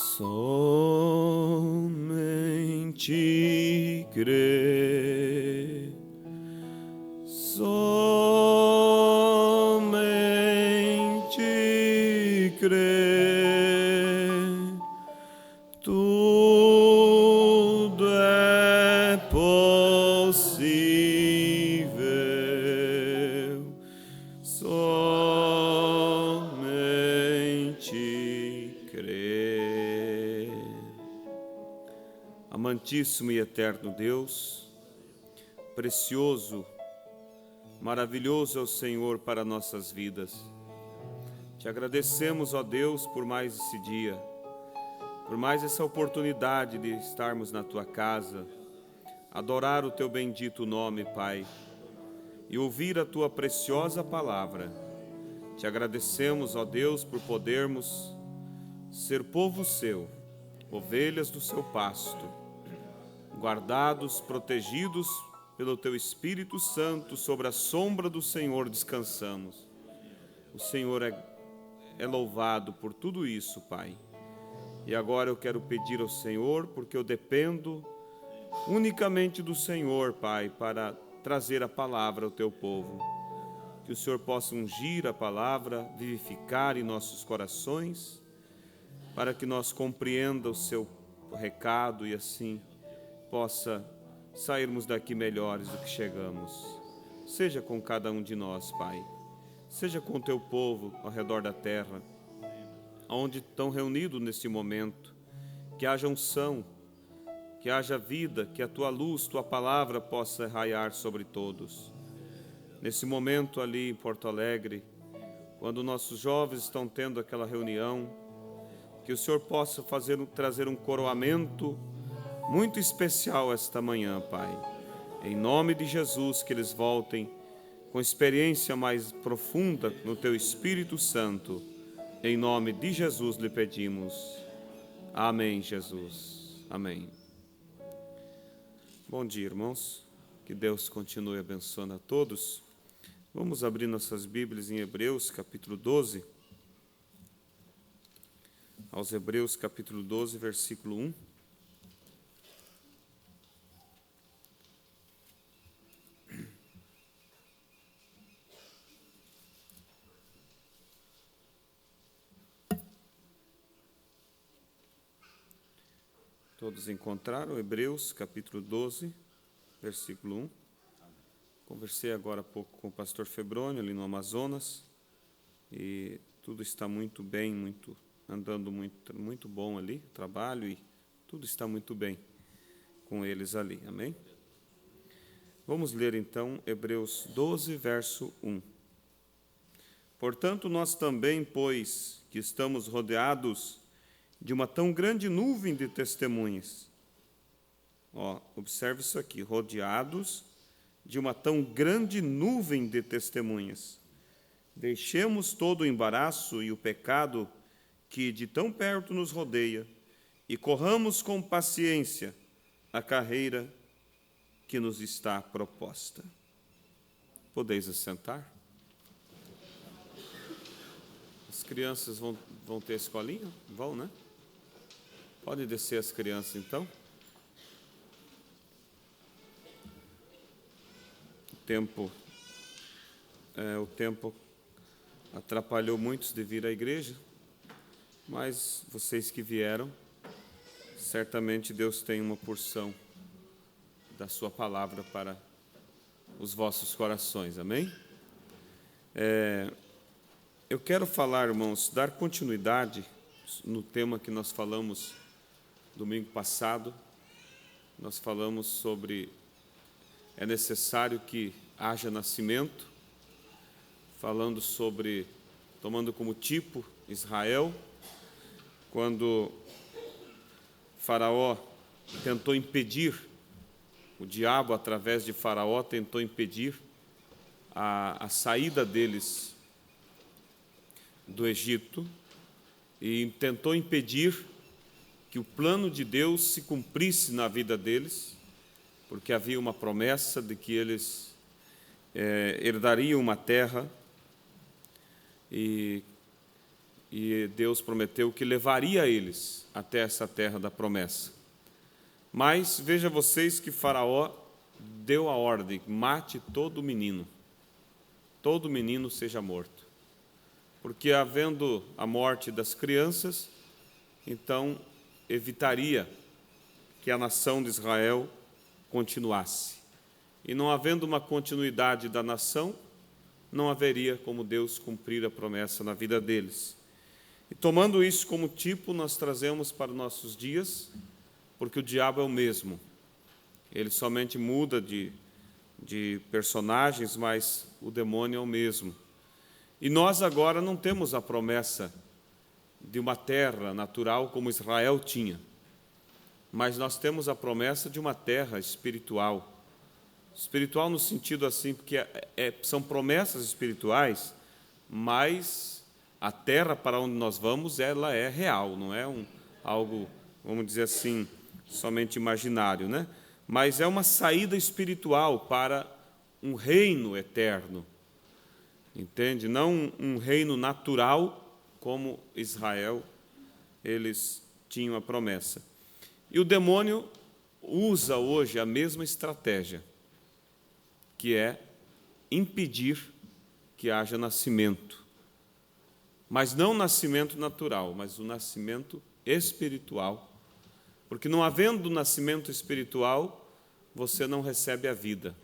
Somente crer, somente crer, tudo é possível. Somente crer. Amantíssimo e eterno Deus, precioso, maravilhoso é o Senhor para nossas vidas. Te agradecemos, ó Deus, por mais esse dia, por mais essa oportunidade de estarmos na Tua casa, adorar o Teu bendito nome, Pai, e ouvir a Tua preciosa palavra. Te agradecemos, ó Deus, por podermos ser povo Seu, ovelhas do Seu pasto, guardados, protegidos pelo Teu Espírito Santo, sobre a sombra do Senhor descansamos. O Senhor é louvado por tudo isso, Pai. E agora eu quero pedir ao Senhor, porque eu dependo unicamente do Senhor, Pai, para trazer a palavra ao Teu povo. Que o Senhor possa ungir a palavra, vivificar em nossos corações, para que nós compreenda o Seu recado e assim possa sairmos daqui melhores do que chegamos. Seja com cada um de nós, Pai. Seja com o Teu povo ao redor da terra, onde estão reunidos neste momento. Que haja unção, que haja vida, que a Tua luz, Tua palavra possa raiar sobre todos. Nesse momento ali em Porto Alegre, quando nossos jovens estão tendo aquela reunião, que o Senhor possa trazer um coroamento muito especial esta manhã, Pai. Em nome de Jesus, que eles voltem com experiência mais profunda no Teu Espírito Santo. Em nome de Jesus lhe pedimos. Amém, Jesus. Amém. Bom dia, irmãos. Que Deus continue abençoando a todos. Vamos abrir nossas Bíblias em Hebreus, capítulo 12. Aos Hebreus, capítulo 12, versículo 1. Todos encontraram Hebreus, capítulo 12, versículo 1. Conversei agora há pouco com o pastor Febrônio, ali no Amazonas, e tudo está muito bem, andando muito bom ali, trabalho, e tudo está muito bem com eles ali, amém? Vamos ler então Hebreus 12, verso 1. Portanto, nós também, pois que estamos rodeados de uma tão grande nuvem de testemunhas. Observe isso aqui, rodeados de uma tão grande nuvem de testemunhas. Deixemos todo o embaraço e o pecado que de tão perto nos rodeia e corramos com paciência a carreira que nos está proposta. Podeis assentar? As crianças vão ter escolinha? Vão, né? Pode descer as crianças, então. O tempo atrapalhou muitos de vir à igreja, mas vocês que vieram, certamente Deus tem uma porção da sua palavra para os vossos corações, amém? Eu quero falar, irmãos, dar continuidade no tema que nós falamos domingo passado. Nós falamos sobre é necessário que haja nascimento, falando sobre, tomando como tipo Israel, quando Faraó tentou impedir, o diabo através de Faraó tentou impedir a saída deles do Egito e tentou impedir que o plano de Deus se cumprisse na vida deles, porque havia uma promessa de que eles herdariam uma terra e e Deus prometeu que levaria eles até essa terra da promessa. Mas veja vocês que Faraó deu a ordem: mate todo menino seja morto. Porque havendo a morte das crianças, então evitaria que a nação de Israel continuasse. E não havendo uma continuidade da nação, não haveria como Deus cumprir a promessa na vida deles. E tomando isso como tipo, nós trazemos para os nossos dias, porque o diabo é o mesmo. Ele somente muda de personagens, mas o demônio é o mesmo. E nós agora não temos a promessa de uma terra natural como Israel tinha, mas nós temos a promessa de uma terra espiritual. Espiritual no sentido assim, porque são promessas espirituais, mas a terra para onde nós vamos, ela é real, não é algo, vamos dizer assim, somente imaginário, né? Mas é uma saída espiritual para um reino eterno, entende? Não um reino natural como Israel, eles tinham a promessa. E o demônio usa hoje a mesma estratégia, que é impedir que haja nascimento. Mas não o nascimento natural, mas o nascimento espiritual. Porque não havendo nascimento espiritual, você não recebe a vida.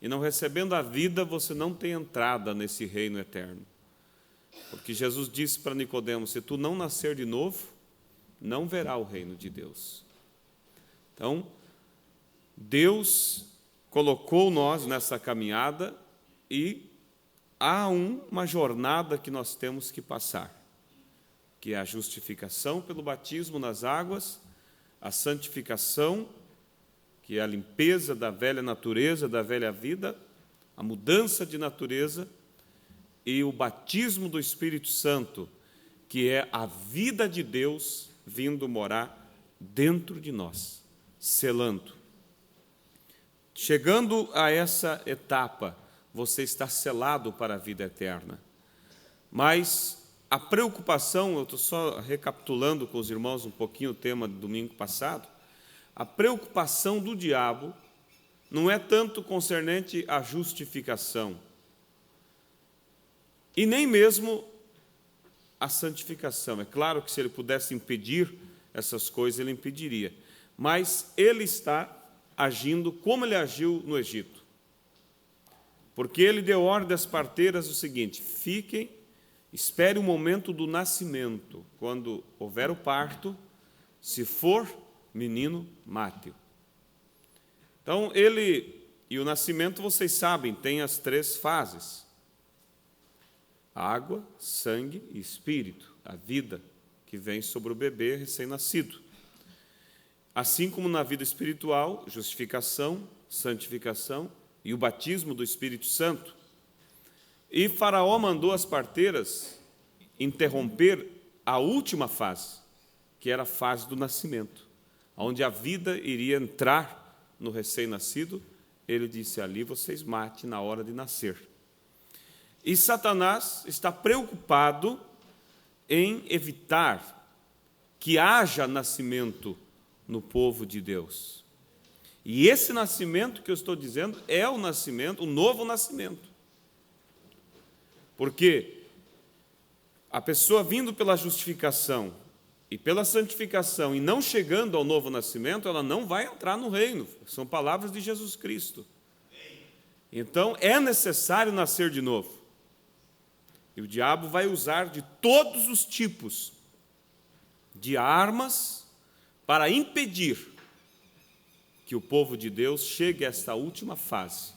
E não recebendo a vida, você não tem entrada nesse reino eterno. Porque Jesus disse para Nicodemos: se tu não nascer de novo, não verá o reino de Deus. Então, Deus colocou nós nessa caminhada e há uma jornada que nós temos que passar, que é a justificação pelo batismo nas águas, a santificação, que é a limpeza da velha natureza, da velha vida, a mudança de natureza, e o batismo do Espírito Santo, que é a vida de Deus vindo morar dentro de nós, selando. Chegando a essa etapa, você está selado para a vida eterna. Mas a preocupação, eu estou só recapitulando com os irmãos um pouquinho o tema do domingo passado, a preocupação do diabo não é tanto concernente à justificação, e nem mesmo a santificação. É claro que se ele pudesse impedir essas coisas, ele impediria. Mas ele está agindo como ele agiu no Egito. Porque ele deu ordem às parteiras o seguinte: fiquem, espere o momento do nascimento. Quando houver o parto, se for menino, mate-o. Então, e o nascimento, vocês sabem, tem as 3 fases: água, sangue e espírito, a vida que vem sobre o bebê recém-nascido. Assim como na vida espiritual, justificação, santificação e o batismo do Espírito Santo. E Faraó mandou as parteiras interromper a última fase, que era a fase do nascimento, onde a vida iria entrar no recém-nascido. Ele disse: ali vocês matem na hora de nascer. E Satanás está preocupado em evitar que haja nascimento no povo de Deus. E esse nascimento que eu estou dizendo é o nascimento, o novo nascimento. Porque a pessoa vindo pela justificação e pela santificação e não chegando ao novo nascimento, ela não vai entrar no reino. São palavras de Jesus Cristo. Então, é necessário nascer de novo. E o diabo vai usar de todos os tipos de armas para impedir que o povo de Deus chegue a esta última fase.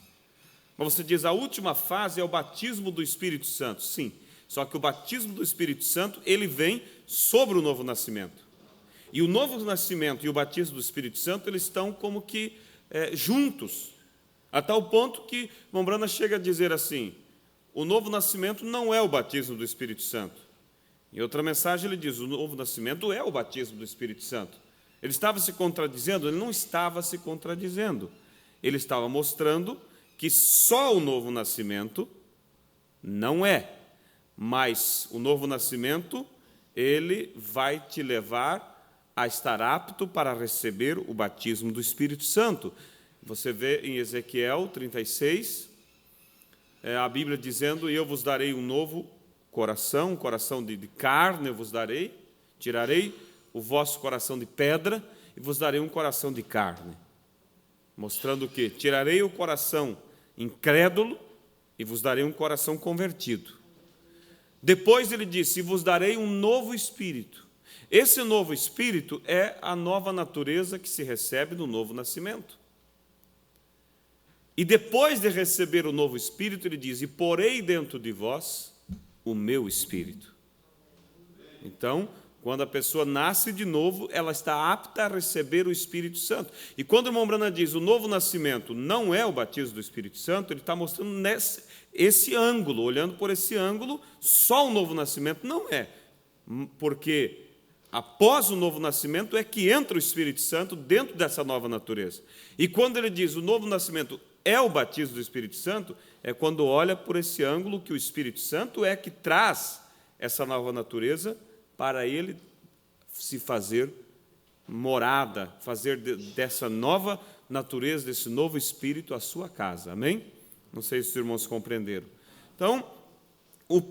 Mas você diz: a última fase é o batismo do Espírito Santo. Sim, só que o batismo do Espírito Santo, ele vem sobre o novo nascimento. E o novo nascimento e o batismo do Espírito Santo, eles estão como que juntos, a tal ponto que Mombrana chega a dizer assim: o novo nascimento não é o batismo do Espírito Santo. Em outra mensagem ele diz: o novo nascimento é o batismo do Espírito Santo. Ele estava se contradizendo? Ele não estava se contradizendo. Ele estava mostrando que só o novo nascimento não é, mas o novo nascimento ele vai te levar a estar apto para receber o batismo do Espírito Santo. Você vê em Ezequiel 36, a Bíblia dizendo: e eu vos darei um novo coração, um coração de carne eu vos darei, tirarei o vosso coração de pedra e vos darei um coração de carne. Mostrando que tirarei o coração incrédulo e vos darei um coração convertido. Depois ele disse: e vos darei um novo espírito. Esse novo espírito é a nova natureza que se recebe no novo nascimento. E depois de receber o novo espírito, ele diz: e porei dentro de vós o meu espírito. Então, quando a pessoa nasce de novo, ela está apta a receber o Espírito Santo. E quando o irmão Branham diz o novo nascimento não é o batismo do Espírito Santo, ele está mostrando esse ângulo, olhando por esse ângulo, só o novo nascimento não é. Porque após o novo nascimento é que entra o Espírito Santo dentro dessa nova natureza. E quando ele diz o novo nascimento é o batismo do Espírito Santo, é quando olha por esse ângulo que o Espírito Santo é que traz essa nova natureza para ele se fazer morada, fazer dessa nova natureza, desse novo espírito, a sua casa. Amém? Não sei se os irmãos compreenderam. Então,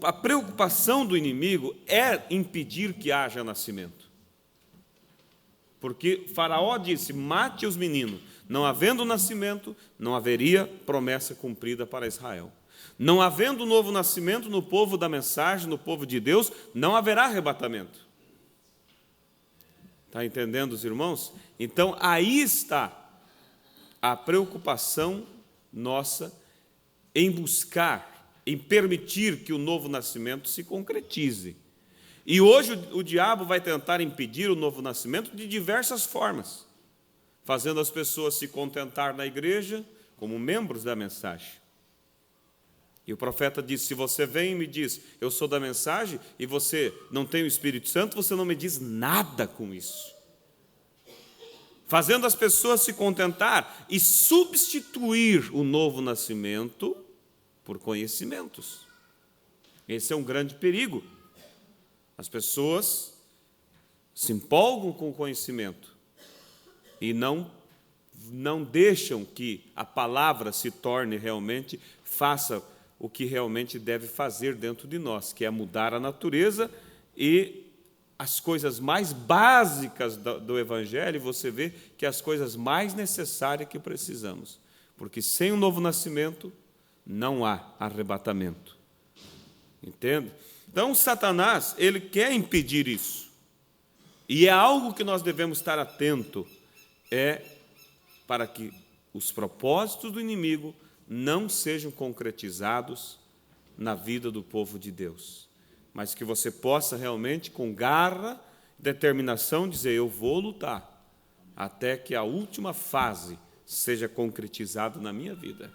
a preocupação do inimigo é impedir que haja nascimento. Porque Faraó disse: mate os meninos. Não havendo nascimento, não haveria promessa cumprida para Israel. Não havendo novo nascimento no povo da mensagem, no povo de Deus, não haverá arrebatamento. Está entendendo, os irmãos? Então, aí está a preocupação nossa em buscar, em permitir que o novo nascimento se concretize. E hoje o diabo vai tentar impedir o novo nascimento de diversas formas, fazendo as pessoas se contentar na igreja como membros da mensagem. E o profeta disse: se você vem e me diz, eu sou da mensagem, e você não tem o Espírito Santo, você não me diz nada com isso. Fazendo as pessoas se contentar e substituir o novo nascimento por conhecimentos. Esse é um grande perigo. As pessoas se empolgam com o conhecimento e não deixam que a palavra se torne realmente, faça o que realmente deve fazer dentro de nós, que é mudar a natureza e as coisas mais básicas do Evangelho, você vê que as coisas mais necessárias que precisamos. Porque sem o novo nascimento, não há arrebatamento. Entende? Então, Satanás, ele quer impedir isso. E é algo que nós devemos estar atento, para que os propósitos do inimigo não sejam concretizados na vida do povo de Deus, mas que você possa realmente, com garra, determinação, dizer: eu vou lutar até que a última fase seja concretizada na minha vida.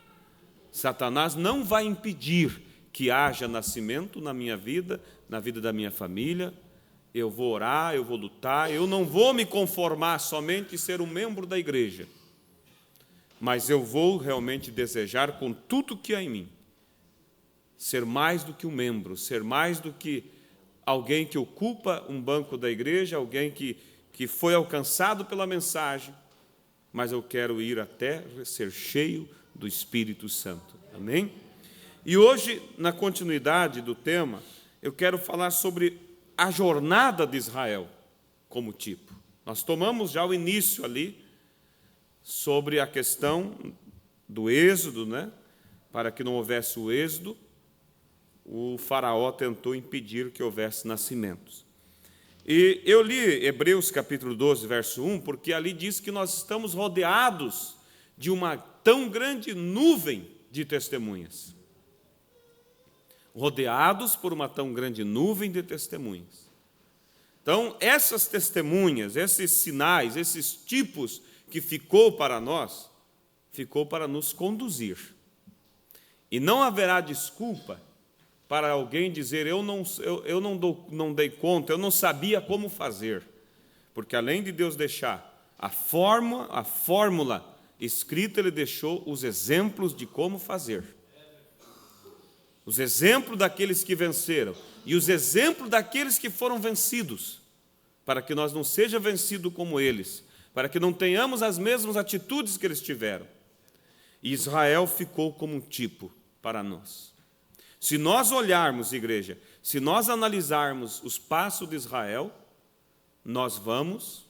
Satanás não vai impedir que haja nascimento na minha vida, na vida da minha família. Eu vou orar, eu vou lutar, eu não vou me conformar somente em ser um membro da igreja, mas eu vou realmente desejar com tudo que há em mim ser mais do que um membro, ser mais do que alguém que ocupa um banco da igreja, alguém que foi alcançado pela mensagem, mas eu quero ir até ser cheio do Espírito Santo. Amém? E hoje, na continuidade do tema, eu quero falar sobre a jornada de Israel como tipo. Nós tomamos já o início ali, sobre a questão do êxodo, né? Para que não houvesse o êxodo, o faraó tentou impedir que houvesse nascimentos. E eu li Hebreus capítulo 12, verso 1, porque ali diz que nós estamos rodeados de uma tão grande nuvem de testemunhas. Rodeados por uma tão grande nuvem de testemunhas. Então, essas testemunhas, esses sinais, esses tipos que ficou para nós, ficou para nos conduzir. E não haverá desculpa para alguém dizer: eu não dei conta, eu não sabia como fazer. Porque além de Deus deixar a fórmula escrita, Ele deixou os exemplos de como fazer. os exemplos daqueles que venceram e os exemplos daqueles que foram vencidos, para que nós não seja vencido como eles, para que não tenhamos as mesmas atitudes que eles tiveram. E Israel ficou como um tipo para nós. Se nós olharmos, igreja, se nós analisarmos os passos de Israel, nós vamos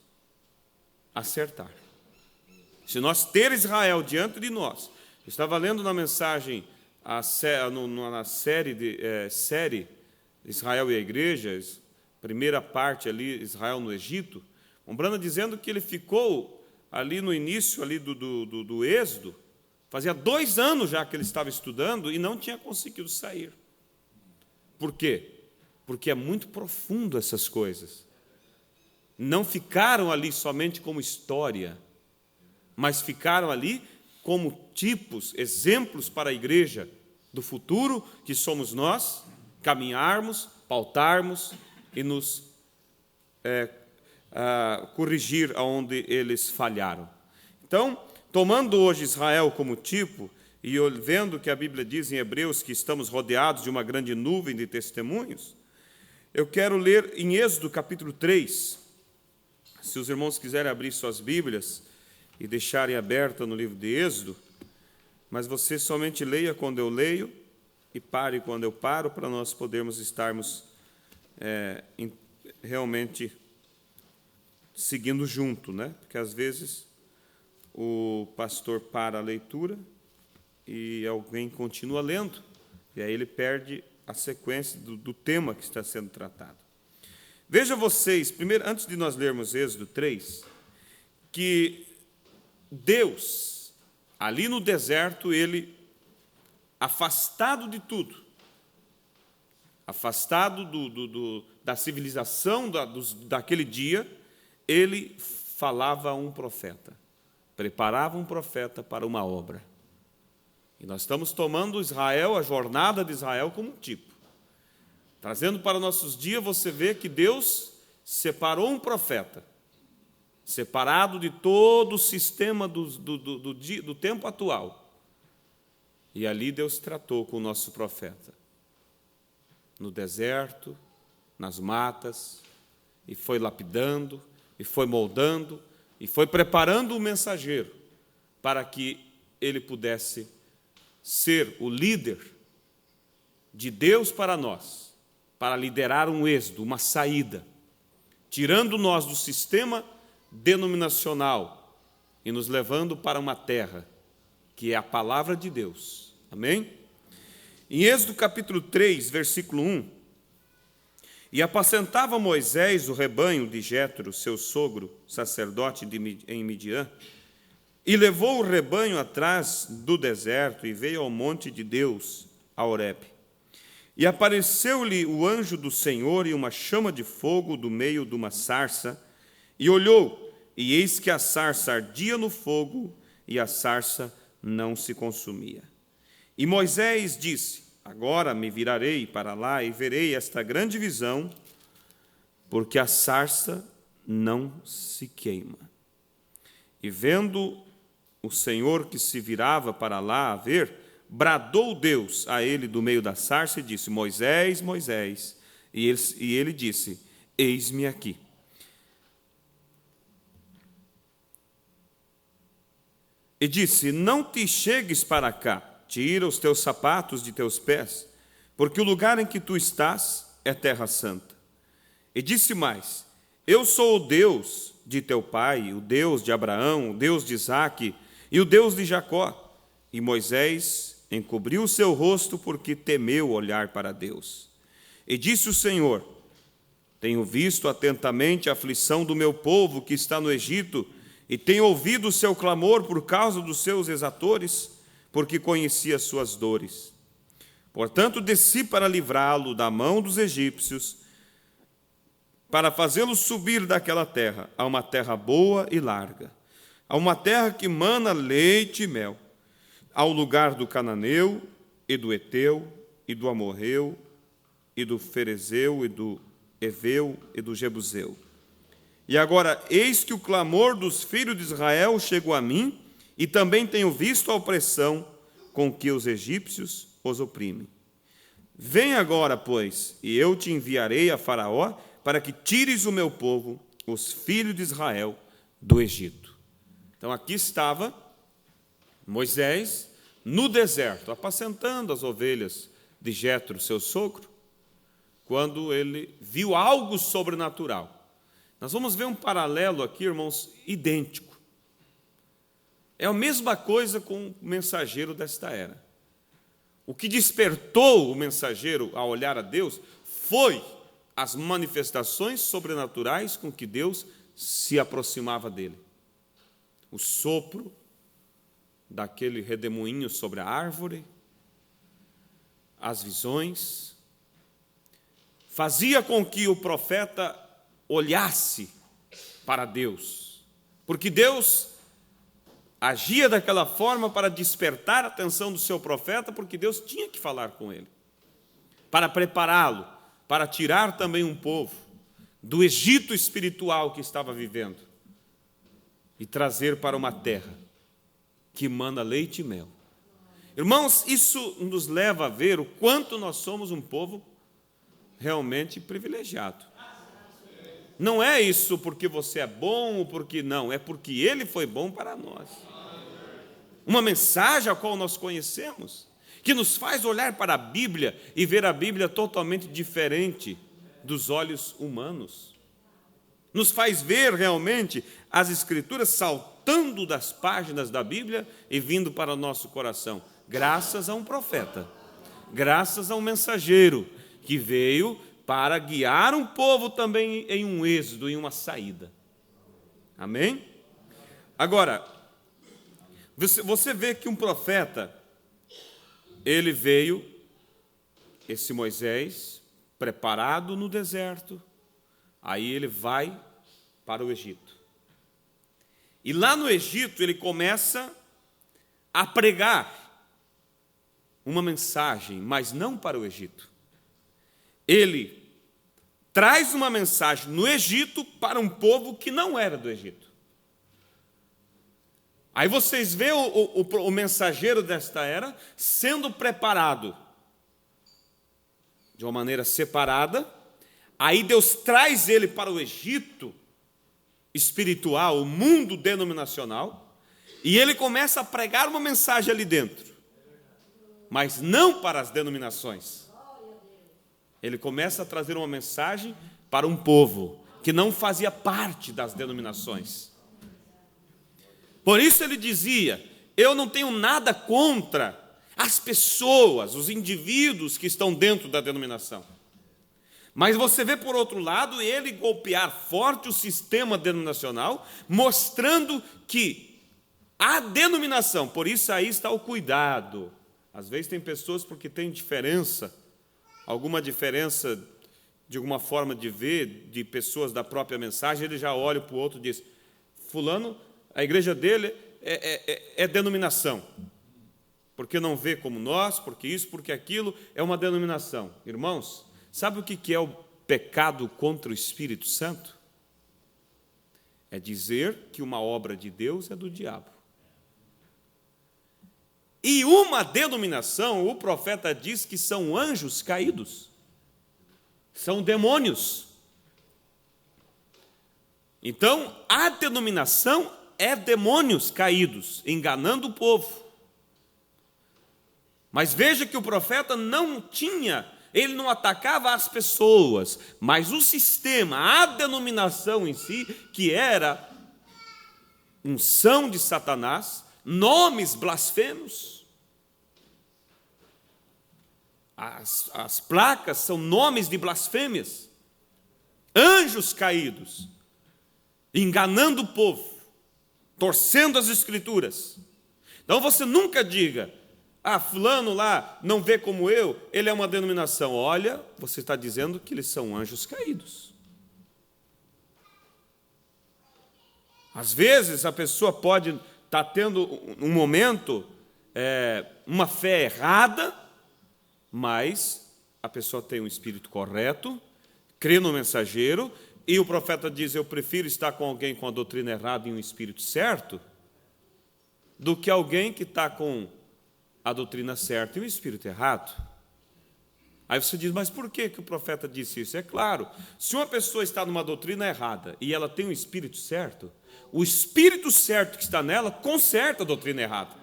acertar. Se nós ter Israel diante de nós, eu estava lendo na mensagem, na série Israel e a Igreja, primeira parte ali, Israel no Egito, Ombrana dizendo que ele ficou ali no início ali do Êxodo, fazia 2 anos já que ele estava estudando e não tinha conseguido sair. Por quê? Porque é muito profundo essas coisas. Não ficaram ali somente como história, mas ficaram ali como tipos, exemplos para a igreja do futuro, que somos nós, caminharmos, pautarmos e nos corrigir aonde eles falharam. Então, tomando hoje Israel como tipo, e vendo que a Bíblia diz em Hebreus que estamos rodeados de uma grande nuvem de testemunhos, eu quero ler em Êxodo capítulo 3, se os irmãos quiserem abrir suas Bíblias e deixarem aberta no livro de Êxodo, mas você somente leia quando eu leio e pare quando eu paro, para nós podermos estarmos realmente seguindo junto, né? Porque às vezes o pastor para a leitura e alguém continua lendo, e aí ele perde a sequência do tema que está sendo tratado. Veja vocês, primeiro, antes de nós lermos Êxodo 3, que Deus, ali no deserto, ele, afastado de tudo, afastado da civilização daquele dia, ele falava a um profeta, preparava um profeta para uma obra. E nós estamos tomando Israel, a jornada de Israel, como um tipo. Trazendo para nossos dias, você vê que Deus separou um profeta, separado de todo o sistema do tempo atual. E ali Deus tratou com o nosso profeta, no deserto, nas matas, e foi lapidando, e foi moldando, e foi preparando o mensageiro para que ele pudesse ser o líder de Deus para nós, para liderar um êxodo, uma saída, tirando nós do sistema denominacional e nos levando para uma terra que é a palavra de Deus. Amém? Em Êxodo capítulo 3, versículo 1, e apacentava Moisés o rebanho de Jetro, seu sogro, sacerdote em Midian, e levou o rebanho atrás do deserto e veio ao monte de Deus, a Horebe. E apareceu-lhe o anjo do Senhor e uma chama de fogo do meio de uma sarça, e olhou, e eis que a sarça ardia no fogo, e a sarça não se consumia. E Moisés disse: agora me virarei para lá e verei esta grande visão, porque a sarça não se queima. E vendo o Senhor que se virava para lá a ver, bradou Deus a ele do meio da sarça e disse: Moisés, Moisés. E ele disse: eis-me aqui. E disse: não te chegues para cá, tira os teus sapatos de teus pés, porque o lugar em que tu estás é terra santa. E disse mais: eu sou o Deus de teu pai, o Deus de Abraão, o Deus de Isaque e o Deus de Jacó. E Moisés encobriu o seu rosto porque temeu olhar para Deus. E disse o Senhor: tenho visto atentamente a aflição do meu povo que está no Egito, e tenho ouvido o seu clamor por causa dos seus exatores, porque conheci as suas dores. Portanto, desci para livrá-lo da mão dos egípcios, para fazê-lo subir daquela terra a uma terra boa e larga, a uma terra que mana leite e mel, ao lugar do cananeu, e do eteu, e do amorreu, e do ferezeu, e do eveu, e do jebuseu. E agora, eis que o clamor dos filhos de Israel chegou a mim, e também tenho visto a opressão com que os egípcios os oprimem. Vem agora, pois, e eu te enviarei a Faraó para que tires o meu povo, os filhos de Israel, do Egito. Então aqui estava Moisés no deserto, apacentando as ovelhas de Jetro, seu sogro, quando ele viu algo sobrenatural. Nós vamos ver um paralelo aqui, irmãos, idêntico. É a mesma coisa com o mensageiro desta era. O que despertou o mensageiro a olhar a Deus foi as manifestações sobrenaturais com que Deus se aproximava dele. O sopro daquele redemoinho sobre a árvore, as visões, fazia com que o profeta olhasse para Deus, porque Deus agia daquela forma para despertar a atenção do seu profeta, porque Deus tinha que falar com ele, para prepará-lo, para tirar também um povo do Egito espiritual que estava vivendo e trazer para uma terra que mana leite e mel. Irmãos, isso nos leva a ver o quanto nós somos um povo realmente privilegiado. Não é isso porque você é bom ou porque não, é porque Ele foi bom para nós. Uma mensagem a qual nós conhecemos, que nos faz olhar para a Bíblia e ver a Bíblia totalmente diferente dos olhos humanos. Nos faz ver realmente as Escrituras saltando das páginas da Bíblia e vindo para o nosso coração, graças a um profeta, graças a um mensageiro que veio para guiar um povo também em um êxodo, em uma saída. Amém? Agora, você vê que um profeta, ele veio, esse Moisés, preparado no deserto, aí ele vai para o Egito. E lá no Egito ele começa a pregar uma mensagem, mas não para o Egito. Ele traz uma mensagem no Egito para um povo que não era do Egito. Aí vocês veem o mensageiro desta era sendo preparado de uma maneira separada. Aí Deus traz ele para o Egito espiritual, o mundo denominacional, e ele começa a pregar uma mensagem ali dentro, mas não para as denominações. Ele começa a trazer uma mensagem para um povo que não fazia parte das denominações. Por isso ele dizia: eu não tenho nada contra as pessoas, os indivíduos que estão dentro da denominação. Mas você vê, por outro lado, ele golpear forte o sistema denominacional, mostrando que a denominação, por isso aí está o cuidado. Às vezes tem pessoas porque tem diferença, alguma diferença de alguma forma de ver, de pessoas da própria mensagem, ele já olha para o outro e diz: fulano, a igreja dele é denominação, porque não vê como nós, porque isso, porque aquilo, é uma denominação. Irmãos, sabe o que é o pecado contra o Espírito Santo? É dizer que uma obra de Deus é do diabo. E uma denominação, o profeta diz que são anjos caídos, são demônios. Então, a denominação é demônios caídos, enganando o povo. Mas veja que o profeta ele não atacava as pessoas, mas o sistema, a denominação em si, que era unção de Satanás, nomes blasfemos. As placas são nomes de blasfêmias, anjos caídos, enganando o povo, torcendo as Escrituras. Então você nunca diga: fulano lá não vê como eu, ele é uma denominação. Olha, você está dizendo que eles são anjos caídos. Às vezes a pessoa pode estar tendo um momento, uma fé errada, mas a pessoa tem um espírito correto, crê no mensageiro, e o profeta diz: eu prefiro estar com alguém com a doutrina errada e um espírito certo, do que alguém que está com a doutrina certa e o espírito errado. Aí você diz, mas por que o profeta disse isso? É claro, se uma pessoa está numa doutrina errada e ela tem um espírito certo, o espírito certo que está nela conserta a doutrina errada.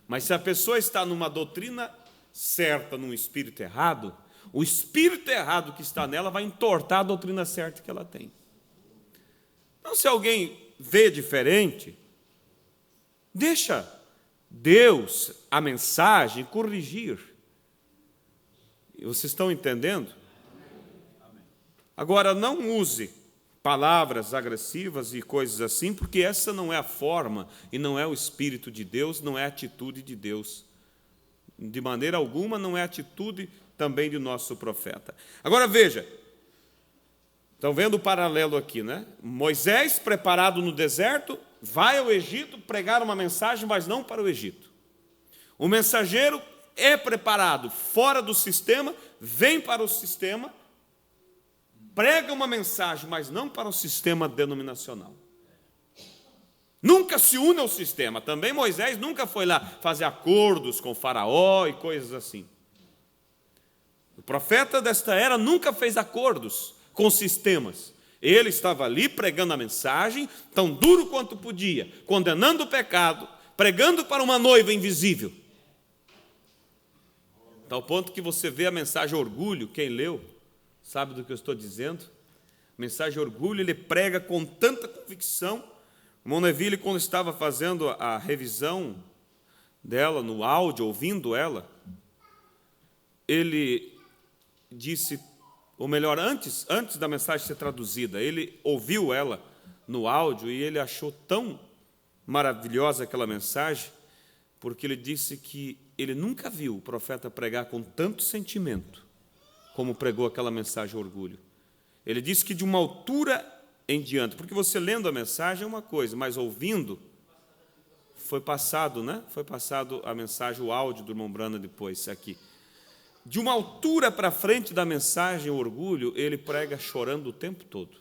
Mas se a pessoa está numa doutrina certa, num espírito errado, o espírito errado que está nela vai entortar a doutrina certa que ela tem. Então, se alguém vê diferente, deixa Deus, a mensagem, corrigir. Vocês estão entendendo? Agora, não use palavras agressivas e coisas assim, porque essa não é a forma e não é o Espírito de Deus, não é a atitude de Deus. De maneira alguma, não é a atitude também de nosso profeta. Agora, veja, estão vendo o paralelo aqui, né? Moisés, preparado no deserto, vai ao Egito pregar uma mensagem, mas não para o Egito. O mensageiro é preparado fora do sistema, vem para o sistema, prega uma mensagem, mas não para o sistema denominacional. Nunca se une ao sistema. Também Moisés nunca foi lá fazer acordos com o faraó e coisas assim. O profeta desta era nunca fez acordos com sistemas. Ele estava ali pregando a mensagem, tão duro quanto podia, condenando o pecado, pregando para uma noiva invisível. Tal ponto que você vê a mensagem orgulho, quem leu sabe do que eu estou dizendo. A mensagem orgulho, ele prega com tanta convicção. O Moneville, quando estava fazendo a revisão dela no áudio, ouvindo ela, ele disse, ou melhor, antes da mensagem ser traduzida, ele ouviu ela no áudio e ele achou tão maravilhosa aquela mensagem, porque ele disse que ele nunca viu o profeta pregar com tanto sentimento como pregou aquela mensagem orgulho. Ele disse que de uma altura em diante, porque você lendo a mensagem é uma coisa, mas ouvindo, foi passado, né? Foi passado a mensagem, o áudio do irmão Brana depois, aqui. De uma altura para frente da mensagem, o orgulho, ele prega chorando o tempo todo.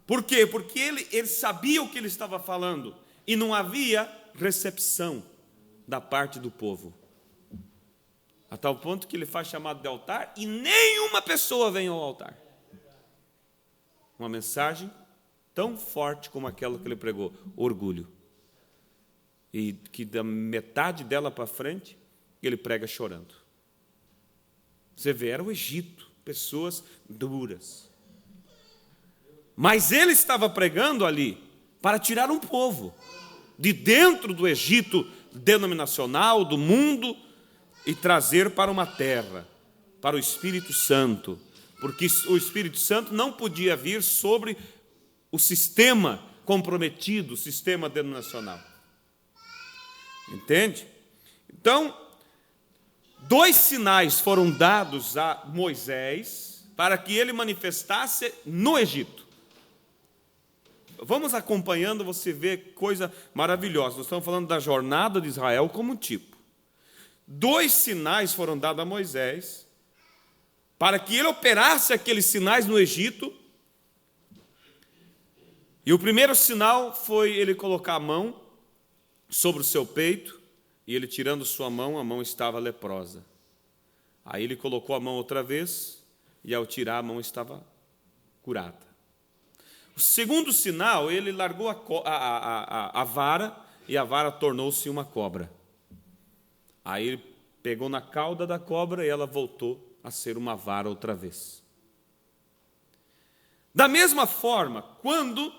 Por quê? Porque ele sabia o que ele estava falando e não havia recepção da parte do povo. A tal ponto que ele faz chamado de altar e nenhuma pessoa vem ao altar. Uma mensagem tão forte como aquela que ele pregou, orgulho. E que da metade dela para frente, ele prega chorando. Você vê, era o Egito, pessoas duras. Mas ele estava pregando ali para tirar um povo de dentro do Egito denominacional, do mundo, e trazer para uma terra, para o Espírito Santo, porque o Espírito Santo não podia vir sobre o sistema comprometido, o sistema denominacional. Entende? Então, 2 sinais foram dados a Moisés para que ele manifestasse no Egito. Vamos acompanhando, você vê coisa maravilhosa. Nós estamos falando da jornada de Israel como tipo. 2 sinais foram dados a Moisés para que ele operasse aqueles sinais no Egito. E o primeiro sinal foi ele colocar a mão sobre o seu peito, e ele tirando sua mão, a mão estava leprosa. Aí ele colocou a mão outra vez, e ao tirar a mão estava curada. O segundo sinal, ele largou a vara, e a vara tornou-se uma cobra. Aí ele pegou na cauda da cobra e ela voltou a ser uma vara outra vez. Da mesma forma, quando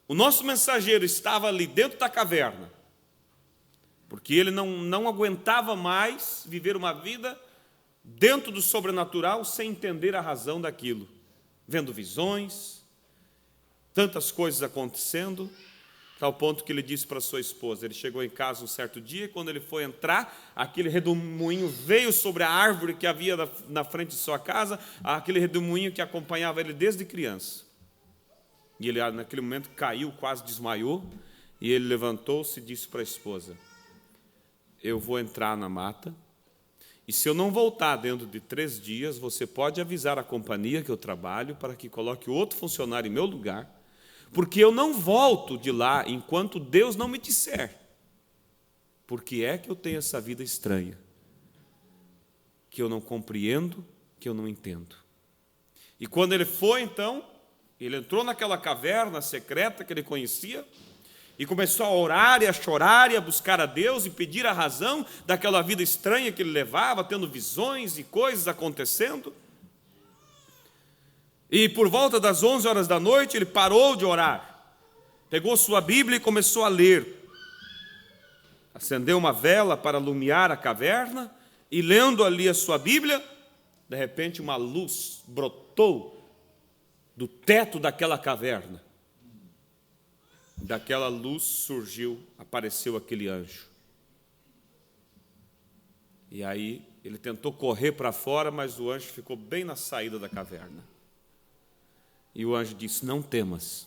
o nosso mensageiro estava ali dentro da caverna, porque ele não aguentava mais viver uma vida dentro do sobrenatural sem entender a razão daquilo, vendo visões, tantas coisas acontecendo, tal ponto que ele disse para sua esposa, ele chegou em casa um certo dia, e quando ele foi entrar, aquele redemoinho veio sobre a árvore que havia na frente de sua casa, aquele redemoinho que acompanhava ele desde criança. E ele, naquele momento, caiu, quase desmaiou, e ele levantou-se e disse para a esposa, eu vou entrar na mata, e se eu não voltar dentro de 3 dias, você pode avisar a companhia que eu trabalho para que coloque outro funcionário em meu lugar, porque eu não volto de lá enquanto Deus não me disser. Porque é que eu tenho essa vida estranha. que eu não compreendo, que eu não entendo. E quando ele foi, então, ele entrou naquela caverna secreta que ele conhecia e começou a orar e a chorar e a buscar a Deus e pedir a razão daquela vida estranha que ele levava, tendo visões e coisas acontecendo. E por volta das 11 horas da noite, ele parou de orar, pegou sua Bíblia e começou a ler. Acendeu uma vela para iluminar a caverna e, lendo ali a sua Bíblia, de repente uma luz brotou do teto daquela caverna. Daquela luz apareceu aquele anjo. E aí ele tentou correr para fora, mas o anjo ficou bem na saída da caverna. E o anjo disse: não temas,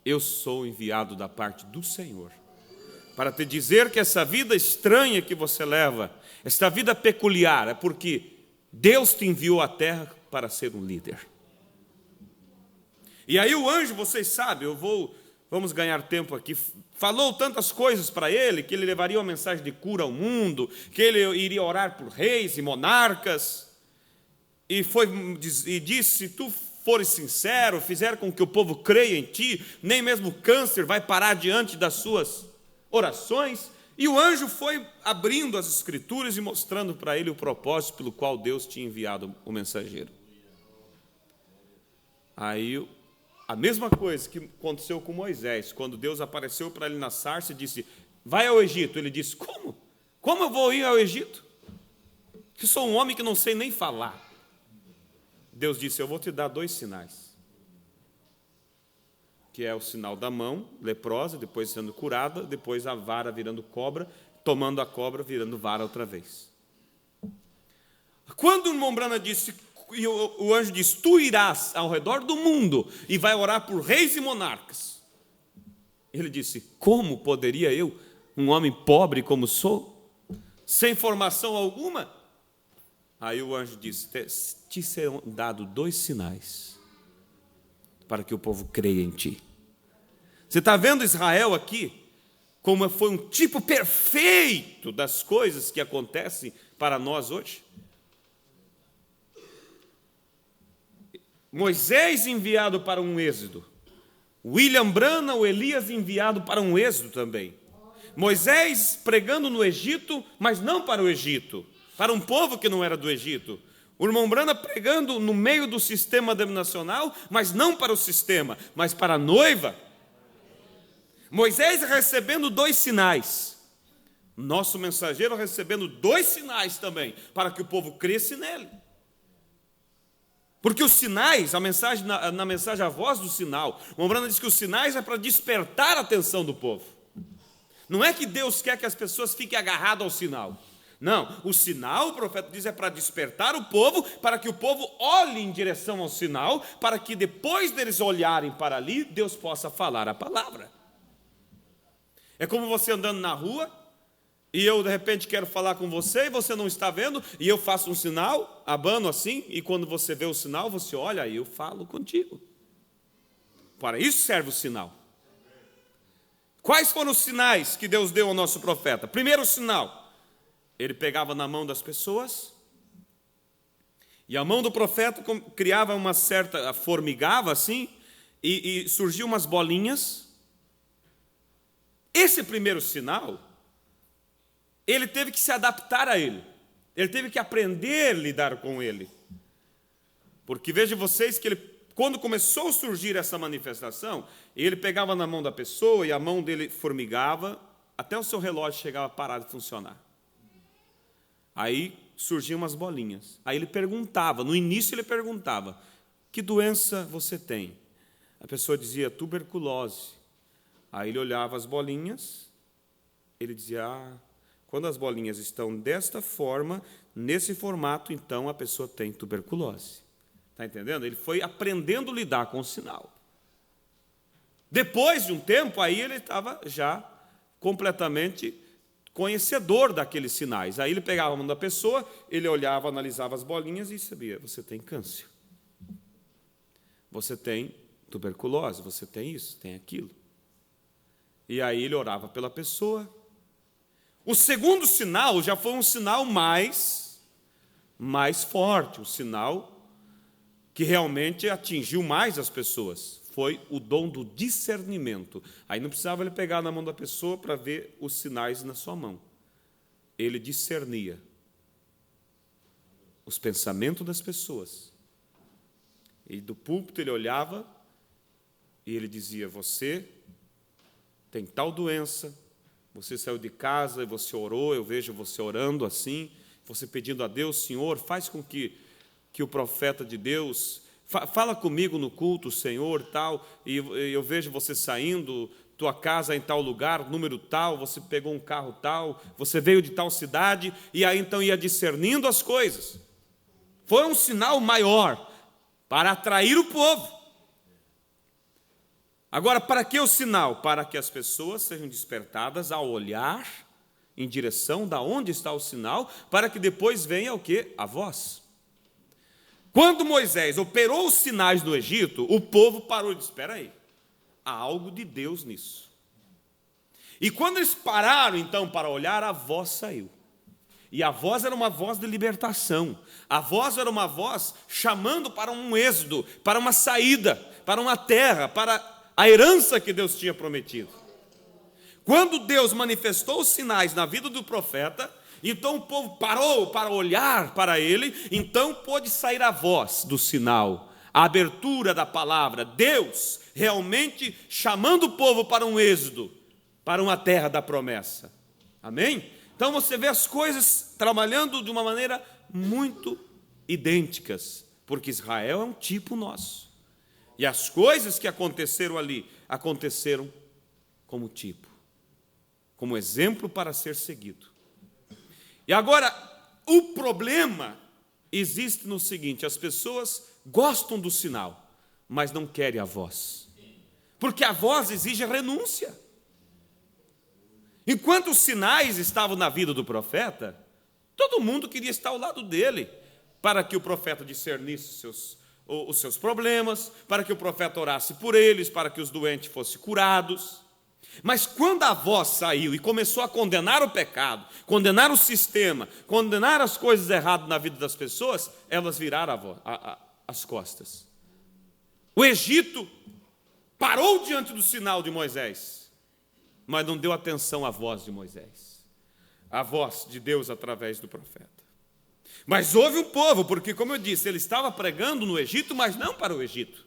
eu sou enviado da parte do Senhor, para te dizer que essa vida estranha que você leva, essa vida peculiar, é porque Deus te enviou à terra para ser um líder. E aí o anjo, vocês sabem, vamos ganhar tempo aqui, falou tantas coisas para ele, que ele levaria uma mensagem de cura ao mundo, que ele iria orar por reis e monarcas, e disse: se tu fores sincero, fizer com que o povo creia em ti, nem mesmo o câncer vai parar diante das suas orações. E o anjo foi abrindo as escrituras e mostrando para ele o propósito pelo qual Deus tinha enviado o mensageiro. Aí a mesma coisa que aconteceu com Moisés, quando Deus apareceu para ele na sarça e disse: vai ao Egito. Ele disse: como? Como eu vou ir ao Egito? Que sou um homem que não sei nem falar. Deus disse: eu vou te dar 2 sinais. Que é o sinal da mão leprosa, depois sendo curada, depois a vara virando cobra, tomando a cobra, virando vara outra vez. Quando o irmão Branham disse, e o anjo disse: tu irás ao redor do mundo e vai orar por reis e monarcas. Ele disse: como poderia eu, um homem pobre como sou, sem formação alguma? Aí o anjo disse: te serão dados 2 sinais para que o povo creia em ti. Você está vendo Israel aqui? Como foi um tipo perfeito das coisas que acontecem para nós hoje? Moisés enviado para um êxodo. William Branham, o Elias enviado para um êxodo também. Moisés pregando no Egito, mas não para o Egito, para um povo que não era do Egito. O irmão Branham pregando no meio do sistema denominacional, mas não para o sistema, mas para a noiva. Moisés recebendo 2 sinais. Nosso mensageiro recebendo 2 sinais também, para que o povo cresça nele. Porque os sinais, na mensagem a voz do sinal, o irmão Branham diz que os sinais é para despertar a atenção do povo. Não é que Deus quer que as pessoas fiquem agarradas ao sinal. Não, o sinal, o profeta diz, é para despertar o povo, para que o povo olhe em direção ao sinal, para que depois deles olharem para ali, Deus possa falar a palavra. É como você andando na rua, e eu de repente quero falar com você, e você não está vendo, e eu faço um sinal, abano assim, e quando você vê o sinal, você olha, e eu falo contigo. Para isso serve o sinal. Quais foram os sinais que Deus deu ao nosso profeta? Primeiro sinal, ele pegava na mão das pessoas, e a mão do profeta criava uma certa, formigava assim, e surgiam umas bolinhas. Esse primeiro sinal, ele teve que se adaptar a ele, ele teve que aprender a lidar com ele. Porque vejam vocês que quando começou a surgir essa manifestação, ele pegava na mão da pessoa e a mão dele formigava, até o seu relógio chegava a parar de funcionar. Aí surgiam umas bolinhas. Aí ele perguntava, no início ele perguntava: que doença você tem? A pessoa dizia: tuberculose. Aí ele olhava as bolinhas, ele dizia: quando as bolinhas estão desta forma, nesse formato, então a pessoa tem tuberculose. Está entendendo? Ele foi aprendendo a lidar com o sinal. Depois de um tempo, aí ele estava já completamente conhecedor daqueles sinais. Aí ele pegava a mão da pessoa, ele olhava, analisava as bolinhas e sabia: você tem câncer, você tem tuberculose, você tem isso, tem aquilo. E aí ele orava pela pessoa. O segundo sinal já foi um sinal mais mais forte, um sinal que realmente atingiu mais as pessoas. Foi o dom do discernimento. Aí não precisava ele pegar na mão da pessoa para ver os sinais na sua mão. Ele discernia os pensamentos das pessoas. E do púlpito ele olhava e ele dizia: você tem tal doença, você saiu de casa e você orou, eu vejo você orando assim, você pedindo a Deus: Senhor, faz com que o profeta de Deus, fala comigo no culto, Senhor, tal, e eu vejo você saindo, tua casa é em tal lugar, número tal, você pegou um carro tal, você veio de tal cidade, e aí então ia discernindo as coisas. Foi um sinal maior para atrair o povo. Agora, para que o sinal? Para que as pessoas sejam despertadas a olhar em direção da onde está o sinal, para que depois venha o quê? A voz. Quando Moisés operou os sinais no Egito, o povo parou e disse: espera aí, há algo de Deus nisso. E quando eles pararam então para olhar, a voz saiu. E a voz era uma voz de libertação. A voz era uma voz chamando para um êxodo, para uma saída, para uma terra, para a herança que Deus tinha prometido. Quando Deus manifestou os sinais na vida do profeta, então o povo parou para olhar para ele, então pôde sair a voz do sinal, a abertura da palavra, Deus realmente chamando o povo para um êxodo, para uma terra da promessa. Amém? Então você vê as coisas trabalhando de uma maneira muito idênticas, porque Israel é um tipo nosso. E as coisas que aconteceram ali, aconteceram como tipo, como exemplo para ser seguido. E agora, o problema existe no seguinte: as pessoas gostam do sinal, mas não querem a voz, porque a voz exige renúncia. Enquanto os sinais estavam na vida do profeta, todo mundo queria estar ao lado dele, para que o profeta discernisse os seus problemas, para que o profeta orasse por eles, para que os doentes fossem curados. Mas quando a voz saiu e começou a condenar o pecado, condenar o sistema, condenar as coisas erradas na vida das pessoas, elas viraram as costas. O Egito parou diante do sinal de Moisés, mas não deu atenção à voz de Moisés, a voz de Deus através do profeta. Mas houve um povo, porque, como eu disse, ele estava pregando no Egito, mas não para o Egito,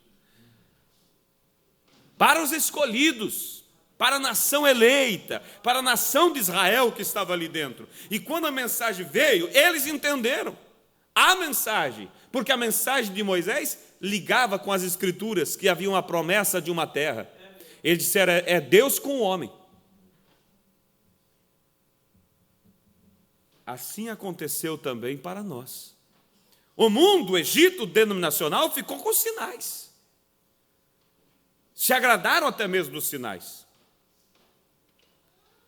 para os escolhidos, para a nação eleita, para a nação de Israel que estava ali dentro. E quando a mensagem veio, eles entenderam a mensagem, porque a mensagem de Moisés ligava com as escrituras, que havia uma promessa de uma terra. Eles disseram: é Deus com o homem. Assim aconteceu também para nós. O mundo, o Egito denominacional, ficou com sinais. Se agradaram até mesmo dos sinais.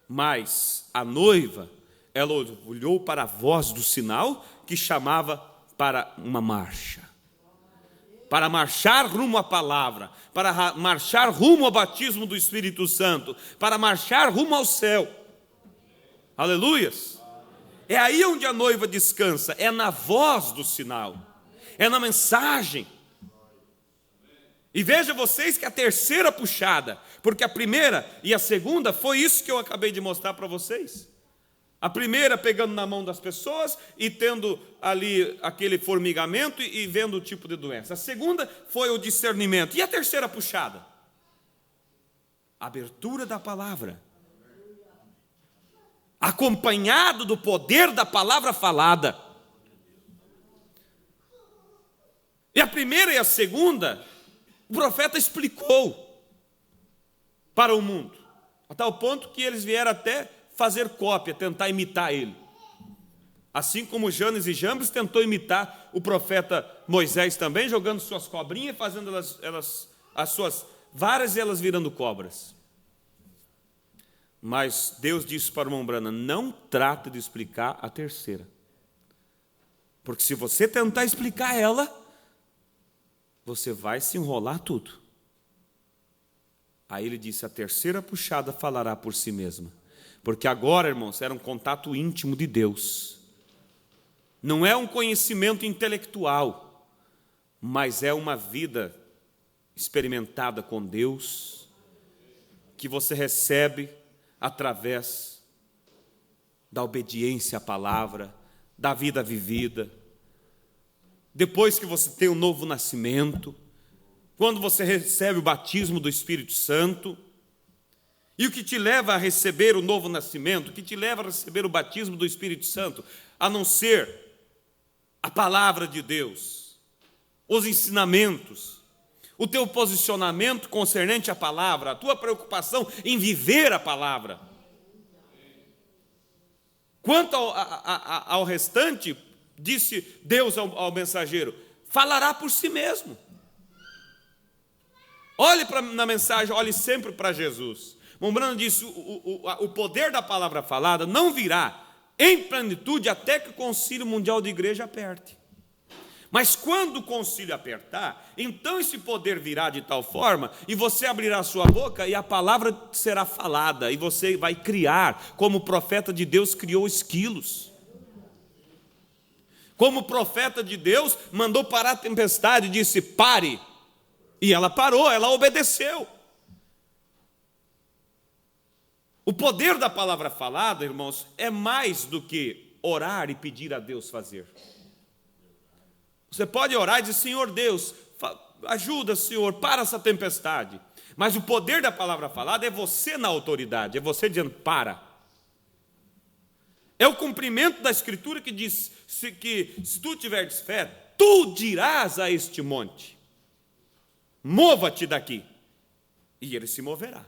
Mas a noiva, ela olhou para a voz do sinal que chamava para uma marcha. Para marchar rumo à palavra, para marchar rumo ao batismo do Espírito Santo, para marchar rumo ao céu. Aleluias! É aí onde a noiva descansa, é na voz do sinal, é na mensagem. E veja vocês que a terceira puxada, porque a primeira e a segunda foi isso que eu acabei de mostrar para vocês. A primeira pegando na mão das pessoas e tendo ali aquele formigamento e vendo o tipo de doença. A segunda foi o discernimento. E a terceira puxada? A abertura da palavra. Acompanhado do poder da palavra falada. E a primeira e a segunda, o profeta explicou para o mundo, a tal ponto que eles vieram até fazer cópia, tentar imitar ele. Assim como Janes e Jambres tentou imitar o profeta Moisés também, jogando suas cobrinhas, fazendo as suas varas e elas virando cobras. Mas Deus disse para Mombrana: não trate de explicar a terceira, porque se você tentar explicar ela, você vai se enrolar tudo. Aí ele disse: a terceira puxada falará por si mesma. Porque agora, irmãos, era um contato íntimo de Deus. Não é um conhecimento intelectual, mas é uma vida experimentada com Deus, que você recebe através da obediência à palavra, da vida vivida. Depois que você tem o novo nascimento, quando você recebe o batismo do Espírito Santo, e o que te leva a receber o novo nascimento, o que te leva a receber o batismo do Espírito Santo, a não ser a palavra de Deus, os ensinamentos, o teu posicionamento concernente à palavra, a tua preocupação em viver a palavra. Quanto ao restante, disse Deus ao mensageiro, falará por si mesmo. Olhe na mensagem, olhe sempre para Jesus. Mombrano disse, o poder da palavra falada não virá em plenitude até que o Concílio Mundial de Igreja aperte. Mas quando o concílio apertar, então esse poder virá de tal forma, e você abrirá a sua boca e a palavra será falada, e você vai criar, como o profeta de Deus criou esquilos. Como o profeta de Deus mandou parar a tempestade e disse, pare. E ela parou, ela obedeceu. O poder da palavra falada, irmãos, é mais do que orar e pedir a Deus fazer. Você pode orar e dizer, Senhor Deus, ajuda, Senhor, para essa tempestade. Mas o poder da palavra falada é você na autoridade, é você dizendo, para. É o cumprimento da Escritura que diz que se tu tiveres fé, tu dirás a este monte, mova-te daqui, e ele se moverá.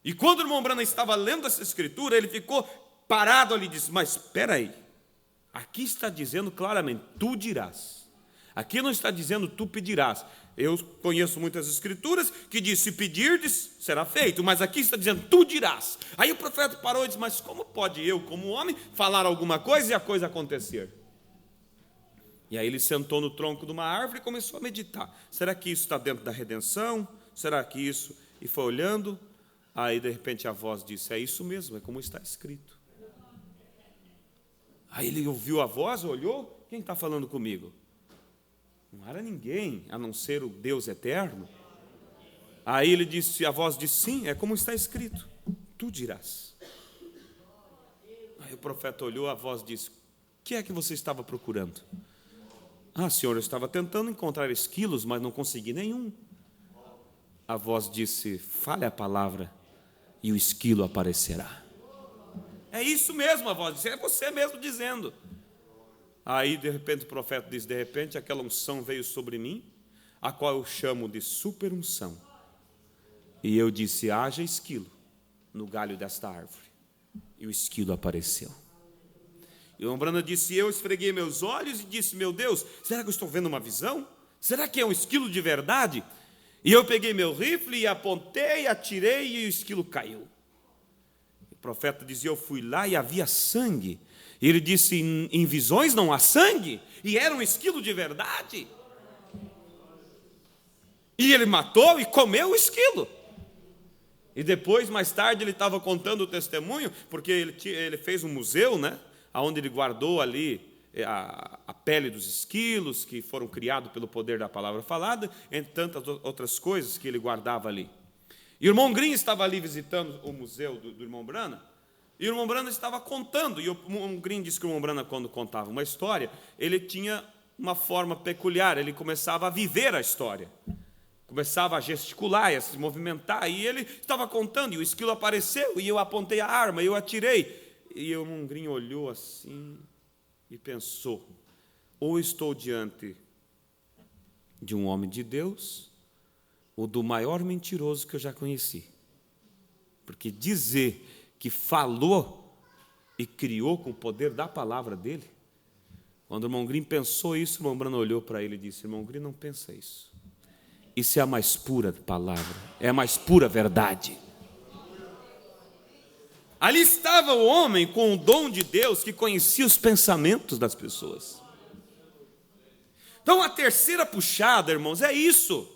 E quando o irmão Branham estava lendo essa Escritura, ele ficou parado ali e disse, mas espera aí, aqui está dizendo claramente, tu dirás. Aqui não está dizendo, tu pedirás. Eu conheço muitas escrituras que diz, se pedirdes, será feito. Mas aqui está dizendo, tu dirás. Aí o profeta parou e disse, mas como pode eu, como homem, falar alguma coisa e a coisa acontecer? E aí ele sentou no tronco de uma árvore e começou a meditar. Será que isso está dentro da redenção? Será que isso? E foi olhando, aí de repente a voz disse, é isso mesmo, é como está escrito. Aí ele ouviu a voz, olhou, quem está falando comigo? Não era ninguém, a não ser o Deus eterno. Aí ele disse, a voz disse, sim, é como está escrito, tu dirás. Aí o profeta olhou, a voz disse, o que é que você estava procurando? Ah, senhor, eu estava tentando encontrar esquilos, mas não consegui nenhum. A voz disse, fale a palavra e o esquilo aparecerá. É isso mesmo, a voz disse, é você mesmo dizendo. Aí, de repente, o profeta diz, de repente, aquela unção veio sobre mim, a qual eu chamo de superunção. E eu disse, haja esquilo no galho desta árvore. E o esquilo apareceu. E o Branham disse, eu esfreguei meus olhos e disse, meu Deus, será que eu estou vendo uma visão? Será que é um esquilo de verdade? E eu peguei meu rifle e apontei, atirei e o esquilo caiu. O profeta dizia, eu fui lá e havia sangue. E ele disse, em visões não há sangue? E era um esquilo de verdade. E ele matou e comeu o esquilo. E depois, mais tarde, ele estava contando o testemunho, porque ele fez um museu, né, onde ele guardou ali a pele dos esquilos, que foram criados pelo poder da palavra falada, entre tantas outras coisas que ele guardava ali. E o irmão Green estava ali visitando o museu do irmão Branham, e o irmão Branham estava contando, e o irmão Green disse que o irmão Branham, quando contava uma história, ele tinha uma forma peculiar, ele começava a viver a história, começava a gesticular, a se movimentar, e ele estava contando, e o esquilo apareceu, e eu apontei a arma, e eu atirei, e o irmão Green olhou assim, e pensou, ou estou diante de um homem de Deus, ou do maior mentiroso que eu já conheci, porque dizer que falou e criou com o poder da palavra dele. Quando o irmão Green pensou isso, o irmão Branham olhou para ele e disse, irmão Green, não pensa isso. Isso é a mais pura palavra, é a mais pura verdade. Ali estava o homem com o dom de Deus que conhecia os pensamentos das pessoas. Então a terceira puxada, irmãos, é isso.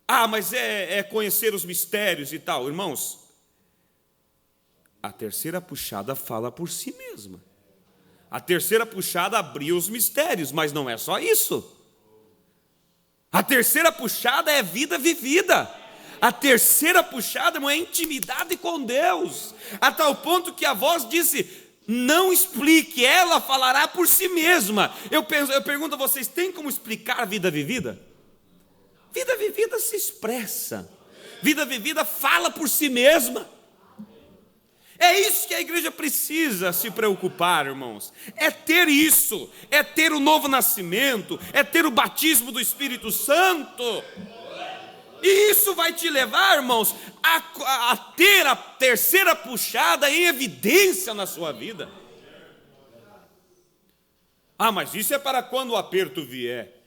Ah, mas é conhecer os mistérios e tal. Irmãos, a terceira puxada fala por si mesma. A terceira puxada abria os mistérios, mas não é só isso. A terceira puxada é vida vivida. A terceira puxada, irmão, é intimidade com Deus. A tal ponto que a voz disse: não explique, ela falará por si mesma. Eu pergunto a vocês, tem como explicar a vida vivida? Vida vivida se expressa. Vida vivida fala por si mesma. É isso que a igreja precisa se preocupar, irmãos. É ter isso, é ter o novo nascimento, é ter o batismo do Espírito Santo. E isso vai te levar, irmãos, a ter a terceira puxada em evidência na sua vida. Ah, mas isso é para quando o aperto vier.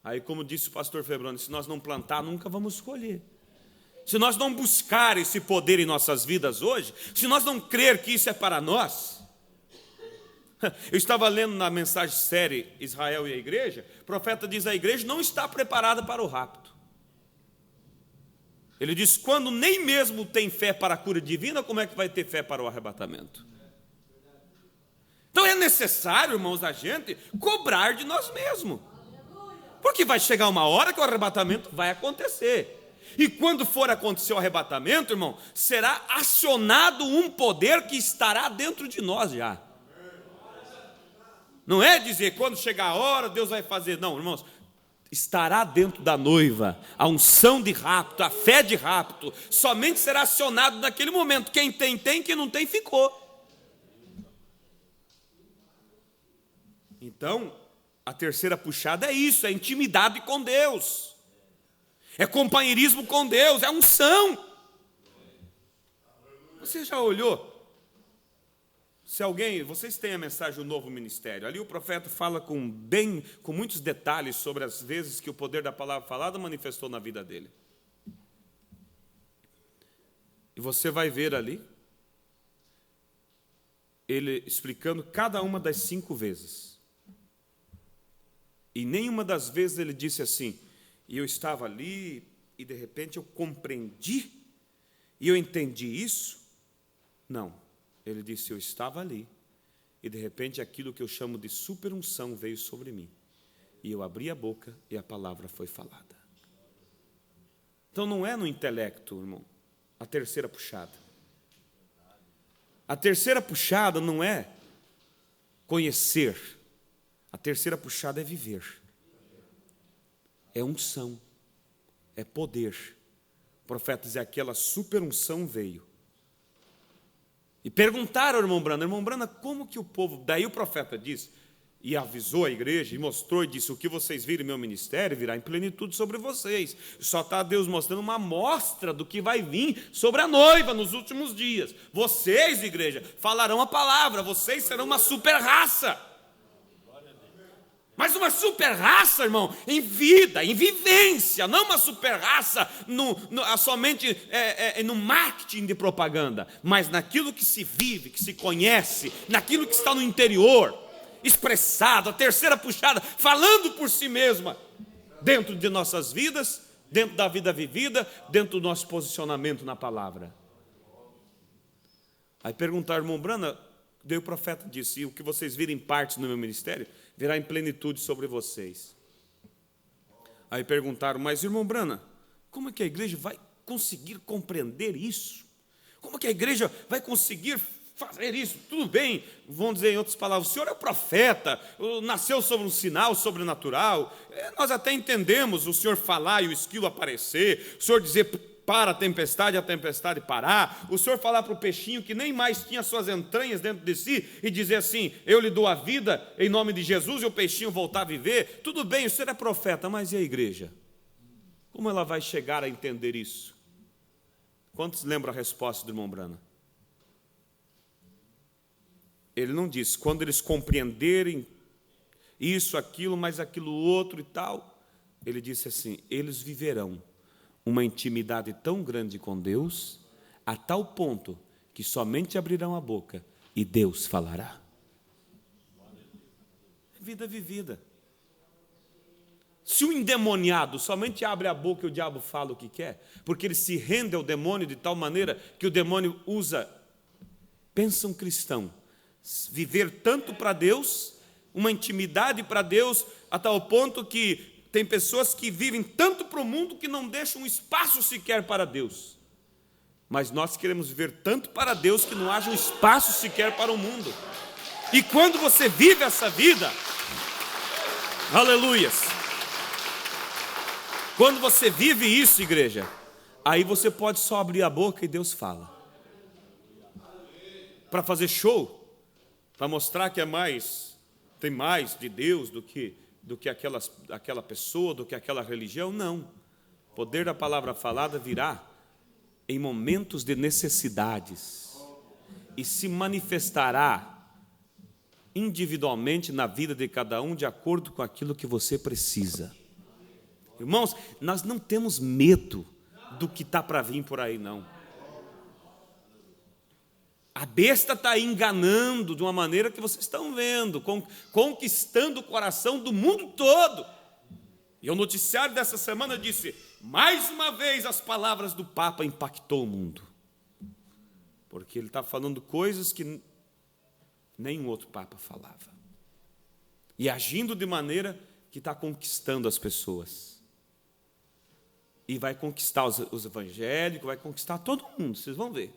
Aí, como disse o pastor Febroni, se nós não plantar, nunca vamos colher. Se nós não buscar esse poder em nossas vidas hoje, se nós não crer que isso é para nós. Eu estava lendo na mensagem série Israel e a Igreja, o profeta diz: a igreja não está preparada para o rapto. Ele diz: quando nem mesmo tem fé para a cura divina, como é que vai ter fé para o arrebatamento? Então é necessário, irmãos, a gente cobrar de nós mesmos. Porque vai chegar uma hora que o arrebatamento vai acontecer. E quando for acontecer o arrebatamento, irmão, será acionado um poder que estará dentro de nós já. Não é dizer quando chegar a hora Deus vai fazer. Não, irmãos, estará dentro da noiva a unção de rapto, a fé de rapto. Somente será acionado naquele momento. Quem tem, quem não tem, ficou. Então, a terceira puxada é isso, é intimidade com Deus. É companheirismo com Deus, é unção. Você já olhou? Se alguém, vocês têm a mensagem do novo ministério, ali o profeta fala com muitos detalhes sobre as vezes que o poder da palavra falada manifestou na vida dele. E você vai ver ali, ele explicando cada uma das 5 vezes. E nenhuma das vezes ele disse assim: e eu estava ali, e de repente eu compreendi, e eu entendi isso. Não, ele disse: eu estava ali, e de repente aquilo que eu chamo de superunção veio sobre mim. E eu abri a boca, e a palavra foi falada. Então não é no intelecto, irmão, a terceira puxada. A terceira puxada não é conhecer, a terceira puxada é viver. É unção, é poder. O profeta dizia: aquela superunção veio. E perguntaram ao irmão Brana, como que o povo... Daí o profeta disse, e avisou a igreja, e mostrou e disse: o que vocês viram em meu ministério virá em plenitude sobre vocês. Só está Deus mostrando uma amostra do que vai vir sobre a noiva nos últimos dias. Vocês, igreja, falarão a palavra, vocês serão uma super raça. Mas uma super raça, irmão, em vida, em vivência, não uma super raça somente no marketing de propaganda, mas naquilo que se vive, que se conhece, naquilo que está no interior, expressado, a terceira puxada, falando por si mesma, dentro de nossas vidas, dentro da vida vivida, dentro do nosso posicionamento na palavra. Aí perguntaram, irmão Brana, daí o profeta disse: e o que vocês viram em partes no meu ministério virá em plenitude sobre vocês. Aí perguntaram: mas irmão Brana, como é que a igreja vai conseguir compreender isso? Como é que a igreja vai conseguir fazer isso? Tudo bem, vão dizer em outras palavras, o senhor é o profeta, nasceu sobre um sinal sobrenatural, nós até entendemos o senhor falar e o esquilo aparecer, o senhor dizer para a tempestade parar, o senhor falar para o peixinho que nem mais tinha suas entranhas dentro de si e dizer assim: eu lhe dou a vida em nome de Jesus, e o peixinho voltar a viver. Tudo bem, o senhor é profeta, mas e a igreja? Como ela vai chegar a entender isso? Quantos lembram a resposta do irmão Brana? Ele não disse: quando eles compreenderem isso, aquilo, mas aquilo outro e tal. Ele disse assim: eles viverão uma intimidade tão grande com Deus, a tal ponto que somente abrirão a boca e Deus falará. Vida vivida. Se o endemoniado somente abre a boca e o diabo fala o que quer, porque ele se rende ao demônio de tal maneira que o demônio usa, pensa um cristão, viver tanto para Deus, uma intimidade para Deus, a tal ponto que tem pessoas que vivem tanto para o mundo que não deixam um espaço sequer para Deus. Mas nós queremos viver tanto para Deus que não haja um espaço sequer para o mundo. E quando você vive essa vida, aleluias, quando você vive isso, igreja, aí você pode só abrir a boca e Deus fala. Para fazer show, para mostrar que tem mais de Deus do que aquela pessoa, do que aquela religião, não. O poder da palavra falada virá em momentos de necessidades e se manifestará individualmente na vida de cada um de acordo com aquilo que você precisa. Irmãos, nós não temos medo do que está para vir por aí, não. A besta está enganando de uma maneira que vocês estão vendo, conquistando o coração do mundo todo. E o noticiário dessa semana disse, mais uma vez as palavras do Papa impactou o mundo. Porque ele está falando coisas que nenhum outro Papa falava. E agindo de maneira que está conquistando as pessoas. E vai conquistar os evangélicos, vai conquistar todo mundo, vocês vão ver.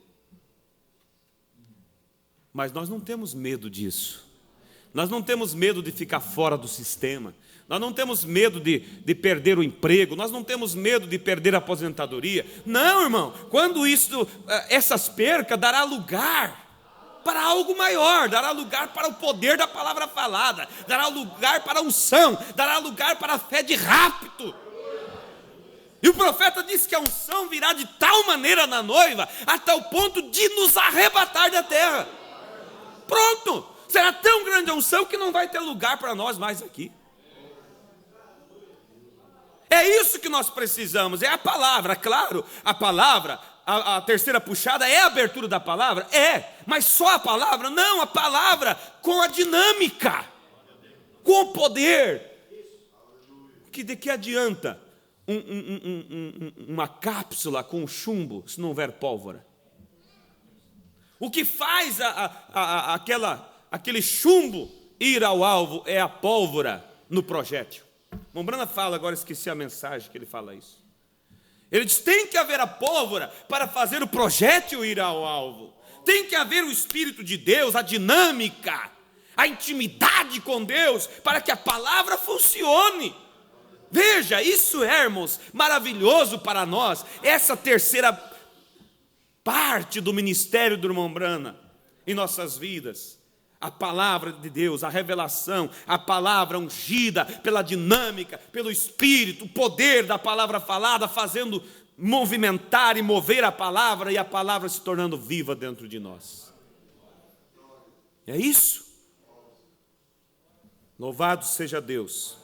Mas nós não temos medo disso. Nós não temos medo de ficar fora do sistema. Nós não temos medo de perder o emprego. Nós não temos medo de perder a aposentadoria. Não, irmão. Quando essas percas dará lugar para algo maior, dará lugar para o poder da palavra falada, dará lugar para a unção, dará lugar para a fé de rapto. E o profeta disse que a unção virá de tal maneira na noiva, a tal ponto de nos arrebatar da terra. Pronto, será tão grande a unção que não vai ter lugar para nós mais aqui. É isso que nós precisamos, é a palavra, claro, a palavra, a terceira puxada é a abertura da palavra, mas só a palavra? Não, a palavra com a dinâmica, com o poder. De que adianta uma cápsula com chumbo se não houver pólvora? O que faz aquele chumbo ir ao alvo é a pólvora no projétil. Mombrana fala, agora esqueci a mensagem que ele fala isso. Ele diz, tem que haver a pólvora para fazer o projétil ir ao alvo. Tem que haver o Espírito de Deus, a dinâmica, a intimidade com Deus, para que a palavra funcione. Veja, isso é, irmãos, maravilhoso para nós, essa terceira parte do ministério do irmão Brana em nossas vidas. A palavra de Deus, a revelação, a palavra ungida pela dinâmica, pelo Espírito, o poder da palavra falada, fazendo movimentar e mover a palavra e a palavra se tornando viva dentro de nós. É isso. Louvado seja Deus.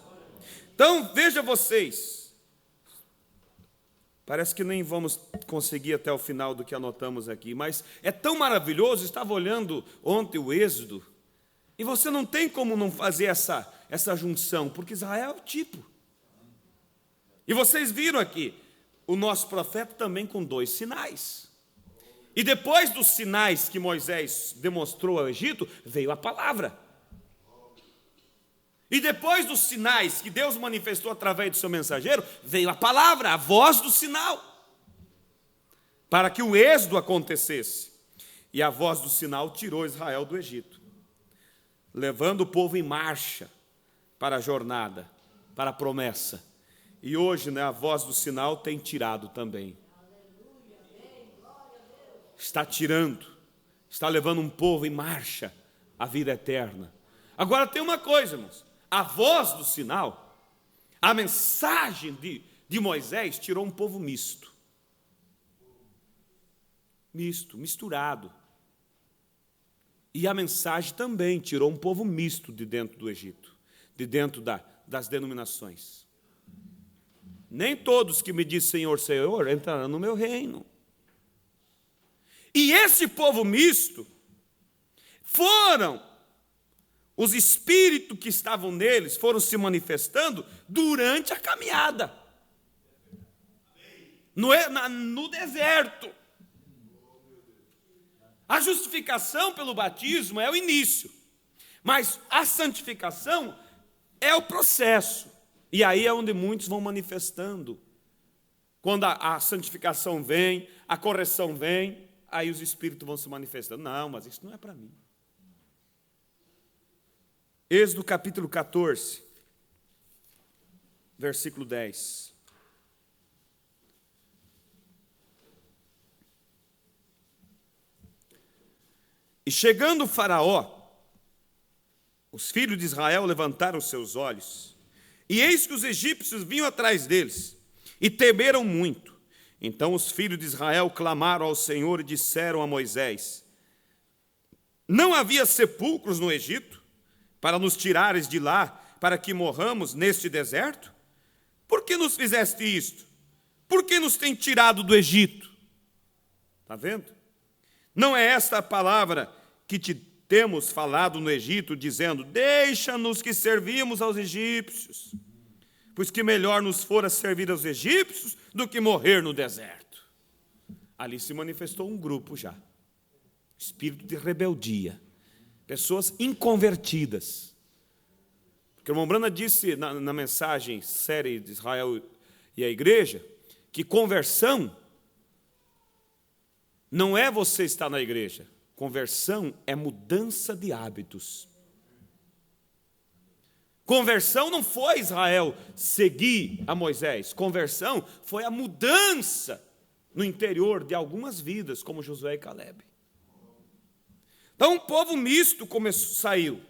Então, veja vocês, parece que nem vamos conseguir até o final do que anotamos aqui, mas é tão maravilhoso, estava olhando ontem o Êxodo, e você não tem como não fazer essa junção, porque Israel é o tipo. E vocês viram aqui, o nosso profeta também com 2 sinais. E depois dos sinais que Moisés demonstrou ao Egito, veio a palavra. E depois dos sinais que Deus manifestou através do seu mensageiro, veio a palavra, a voz do sinal, para que o êxodo acontecesse. E a voz do sinal tirou Israel do Egito, levando o povo em marcha para a jornada, para a promessa. E hoje, a voz do sinal tem tirado também. Está tirando, está levando um povo em marcha à vida eterna. Agora tem uma coisa, irmãos. A voz do sinal, a mensagem de Moisés tirou um povo misto. Misturado. E a mensagem também tirou um povo misto de dentro do Egito, de dentro das denominações. Nem todos que me dizem Senhor, Senhor, entrarão no meu reino. E esse povo misto os espíritos que estavam neles foram se manifestando durante a caminhada. No deserto. A justificação pelo batismo é o início, mas a santificação é o processo. E aí é onde muitos vão manifestando. Quando a santificação vem, a correção vem, aí os espíritos vão se manifestando. Não, mas isso não é para mim. Êxodo capítulo 14, versículo 10. E chegando o Faraó, os filhos de Israel levantaram seus olhos, e eis que os egípcios vinham atrás deles, e temeram muito. Então os filhos de Israel clamaram ao Senhor e disseram a Moisés: não havia sepulcros no Egito, para nos tirares de lá, para que morramos neste deserto? Por que nos fizeste isto? Por que nos tem tirado do Egito? Está vendo? Não é esta a palavra que te temos falado no Egito, dizendo: deixa-nos que servimos aos egípcios, pois que melhor nos fora servir aos egípcios do que morrer no deserto. Ali se manifestou um grupo já, espírito de rebeldia, pessoas inconvertidas. Porque o irmão Brana disse na mensagem série de Israel e a igreja, que conversão não é você estar na igreja. Conversão é mudança de hábitos. Conversão não foi Israel seguir a Moisés. Conversão foi a mudança no interior de algumas vidas, como Josué e Caleb. Então, um povo misto saiu.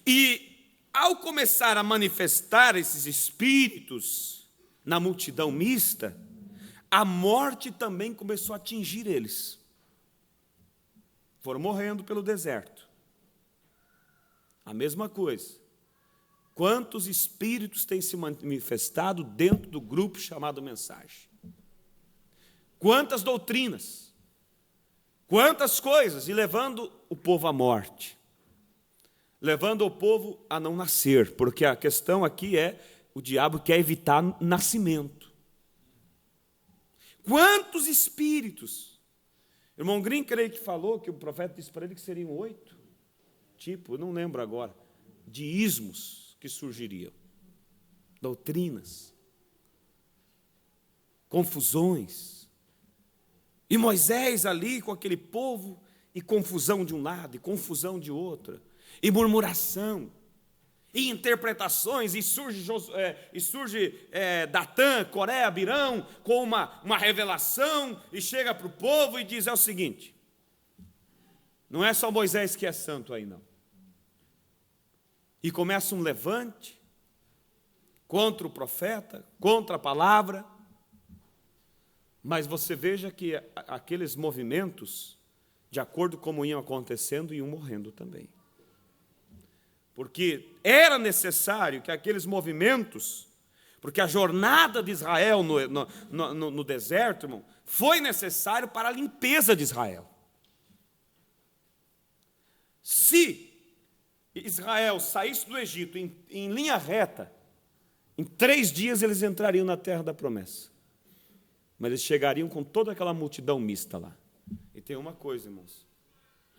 E, ao começar a manifestar esses espíritos na multidão mista, a morte também começou a atingir eles. Foram morrendo pelo deserto. A mesma coisa. Quantos espíritos têm se manifestado dentro do grupo chamado mensagem? Quantas doutrinas? Quantas coisas? E levando o povo à morte. Levando o povo a não nascer. Porque a questão aqui é, o diabo quer evitar nascimento. Quantos espíritos? Irmão Green, creio que falou, que o profeta disse para ele que seriam 8, eu não lembro agora, de ismos que surgiriam, doutrinas, confusões. E Moisés ali com aquele povo, e confusão de um lado, e confusão de outro, e murmuração, e interpretações, e surge Datã, Coré, Abirão, com uma revelação, e chega para o povo e diz: é o seguinte, não é só Moisés que é santo aí não. E começa um levante contra o profeta, contra a palavra, mas você veja que aqueles movimentos, de acordo com como iam acontecendo, iam morrendo também. Porque era necessário que aqueles movimentos, porque a jornada de Israel no deserto, irmão, foi necessário para a limpeza de Israel. Se Israel saísse do Egito em linha reta, em 3 dias eles entrariam na terra da promessa. Mas eles chegariam com toda aquela multidão mista lá. E tem uma coisa, irmãos.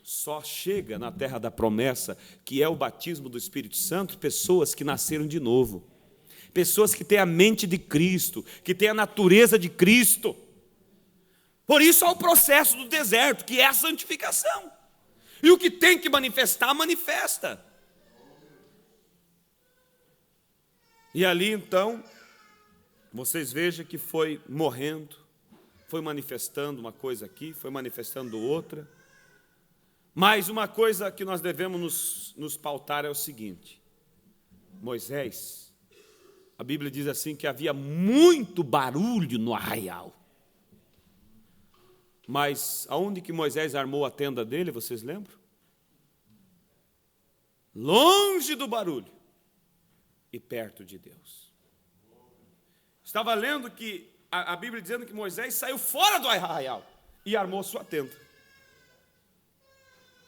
Só chega na terra da promessa, que é o batismo do Espírito Santo, pessoas que nasceram de novo. Pessoas que têm a mente de Cristo, que têm a natureza de Cristo. Por isso há o processo do deserto, que é a santificação. E o que tem que manifestar, manifesta. E ali então, vocês vejam que foi morrendo, foi manifestando uma coisa aqui, foi manifestando outra. Mas uma coisa que nós devemos nos pautar é o seguinte: Moisés, a Bíblia diz assim que havia muito barulho no arraial. Mas aonde que Moisés armou a tenda dele, vocês lembram? Longe do barulho e perto de Deus. Estava lendo que a Bíblia dizendo que Moisés saiu fora do arraial e armou sua tenda.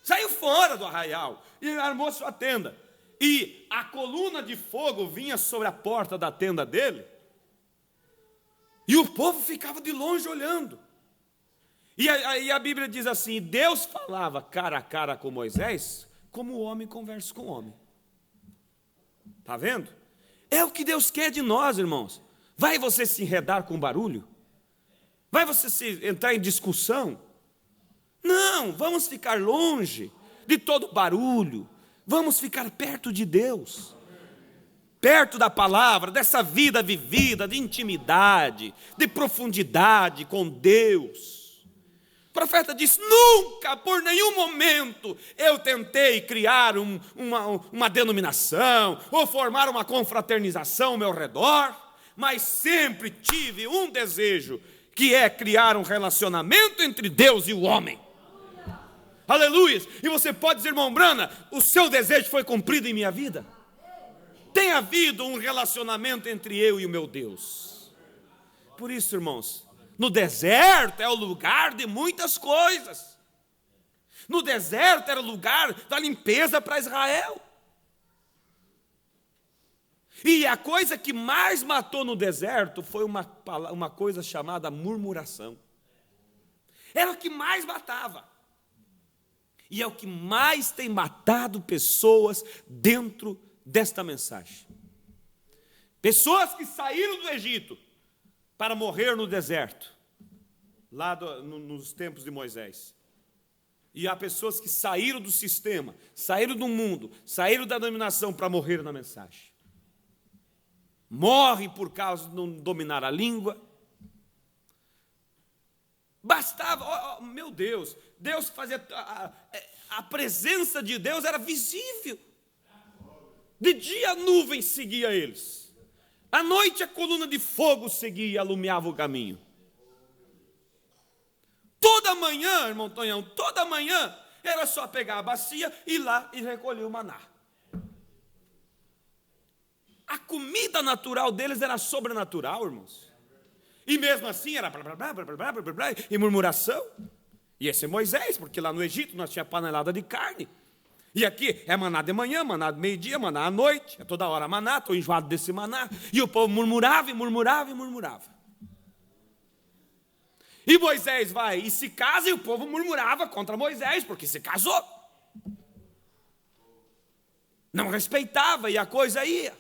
Saiu fora do arraial e armou sua tenda. E a coluna de fogo vinha sobre a porta da tenda dele. E o povo ficava de longe olhando. E aí a Bíblia diz assim: Deus falava cara a cara com Moisés, como o homem conversa com o homem. Está vendo? É o que Deus quer de nós, irmãos. Vai você se enredar com barulho? Vai você entrar em discussão? Não, vamos ficar longe de todo barulho. Vamos ficar perto de Deus. Perto da palavra, dessa vida vivida, de intimidade, de profundidade com Deus. O profeta diz: nunca, por nenhum momento, eu tentei criar uma denominação, ou formar uma confraternização ao meu redor, mas sempre tive um desejo, que é criar um relacionamento entre Deus e o homem. Aleluia! E você pode dizer: irmão Brana, o seu desejo foi cumprido em minha vida? Tem havido um relacionamento entre eu e o meu Deus. Por isso, irmãos, no deserto é o lugar de muitas coisas. No deserto era o lugar da limpeza para Israel. E a coisa que mais matou no deserto foi uma coisa chamada murmuração. Era o que mais matava. E é o que mais tem matado pessoas dentro desta mensagem. Pessoas que saíram do Egito para morrer no deserto, lá nos tempos de Moisés. E há pessoas que saíram do sistema, saíram do mundo, saíram da dominação para morrer na mensagem. Morrem por causa de não dominar a língua. Bastava, meu Deus, Deus fazia, a presença de Deus era visível. De dia a nuvem seguia eles. À noite a coluna de fogo seguia e alumiava o caminho. Toda manhã, irmão Tonhão, toda manhã era só pegar a bacia, ir lá e recolher o maná. A comida natural deles era sobrenatural, irmãos. E mesmo assim era e murmuração. E esse é Moisés, porque lá no Egito nós tínhamos panelada de carne. E aqui é maná de manhã, maná de meio-dia, maná à noite. É toda hora maná, estou enjoado desse maná. E o povo murmurava e murmurava e murmurava. E Moisés vai e se casa e o povo murmurava contra Moisés, porque se casou. Não respeitava e a coisa ia.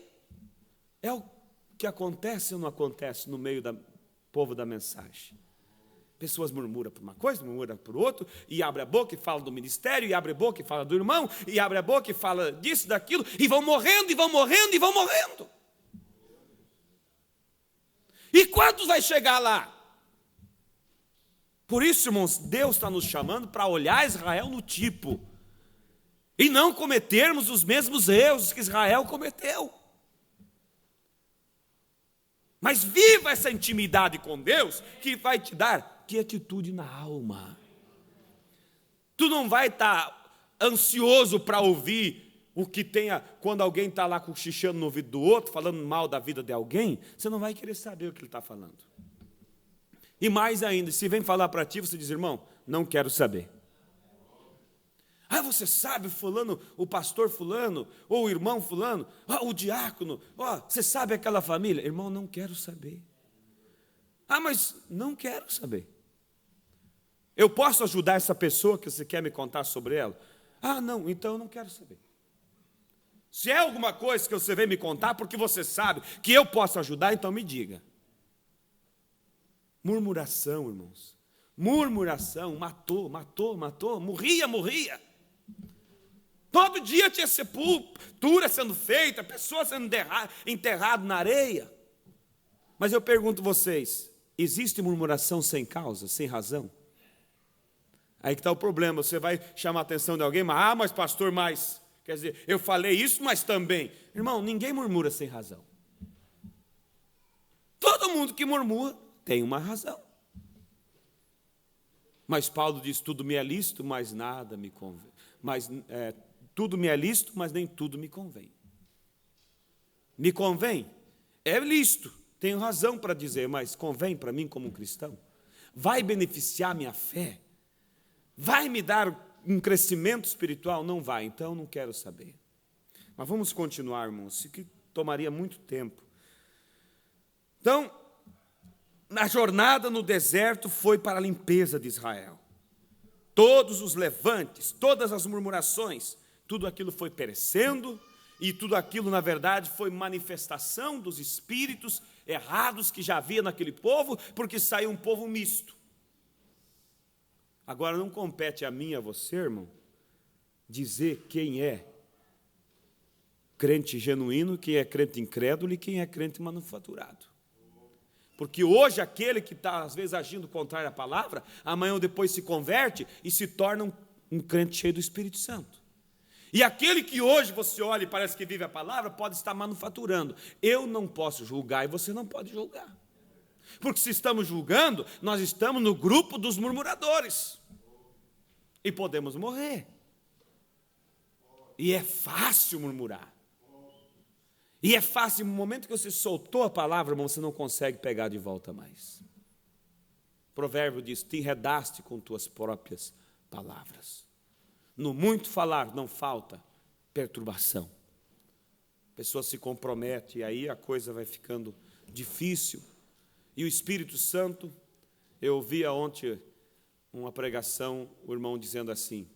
É o que acontece ou não acontece no meio do povo da mensagem. Pessoas murmuram por uma coisa, murmuram por outra, e abre a boca e fala do ministério, e abre a boca e fala do irmão, e abre a boca e fala disso, daquilo, e vão morrendo, e vão morrendo, e vão morrendo. E quantos vai chegar lá? Por isso, irmãos, Deus está nos chamando para olhar Israel no tipo, e não cometermos os mesmos erros que Israel cometeu. Mas viva essa intimidade com Deus, que vai te dar quietude na alma. Tu não vai estar ansioso para ouvir o que tenha, quando alguém está lá cochichando no ouvido do outro, falando mal da vida de alguém, você não vai querer saber o que ele está falando. E mais ainda, se vem falar para ti, você diz: irmão, não quero saber. Ah, você sabe, fulano, o pastor fulano, ou o irmão fulano, o diácono, você sabe aquela família? Irmão, não quero saber. Ah, mas não quero saber. Eu posso ajudar essa pessoa que você quer me contar sobre ela? Ah, não, então eu não quero saber. Se é alguma coisa que você vem me contar, porque você sabe que eu posso ajudar, então me diga. Murmuração, irmãos. Murmuração, matou, morria. Todo dia tinha sepultura sendo feita, pessoas sendo enterradas na areia. Mas eu pergunto a vocês, existe murmuração sem causa, sem razão? Aí que está o problema, você vai chamar a atenção de alguém, mas pastor, quer dizer, eu falei isso, mas também. Irmão, ninguém murmura sem razão. Todo mundo que murmura tem uma razão. Mas Paulo diz: tudo me é lícito, mas nada me convém. Tudo me é lícito, mas nem tudo me convém. Me convém? É lícito, tenho razão para dizer, mas convém para mim como um cristão? Vai beneficiar minha fé? Vai me dar um crescimento espiritual? Não vai, então não quero saber. Mas vamos continuar, irmãos, isso que tomaria muito tempo. Então, a jornada no deserto foi para a limpeza de Israel. Todos os levantes, todas as murmurações, tudo aquilo foi perecendo, e tudo aquilo, na verdade, foi manifestação dos espíritos errados que já havia naquele povo, porque saiu um povo misto. Agora, não compete a mim e a você, irmão, dizer quem é crente genuíno, quem é crente incrédulo e quem é crente manufaturado. Porque hoje aquele que está, às vezes, agindo contrário à palavra, amanhã ou depois se converte e se torna um crente cheio do Espírito Santo. E aquele que hoje você olha e parece que vive a palavra, pode estar manufaturando. Eu não posso julgar e você não pode julgar. Porque se estamos julgando, nós estamos no grupo dos murmuradores. E podemos morrer. E é fácil murmurar. E é fácil, no momento que você soltou a palavra, irmão, você não consegue pegar de volta mais. O provérbio diz, te enredaste com tuas próprias palavras. No muito falar não falta perturbação. A pessoa se compromete e aí a coisa vai ficando difícil. E o Espírito Santo, eu ouvi ontem uma pregação, o irmão dizendo assim,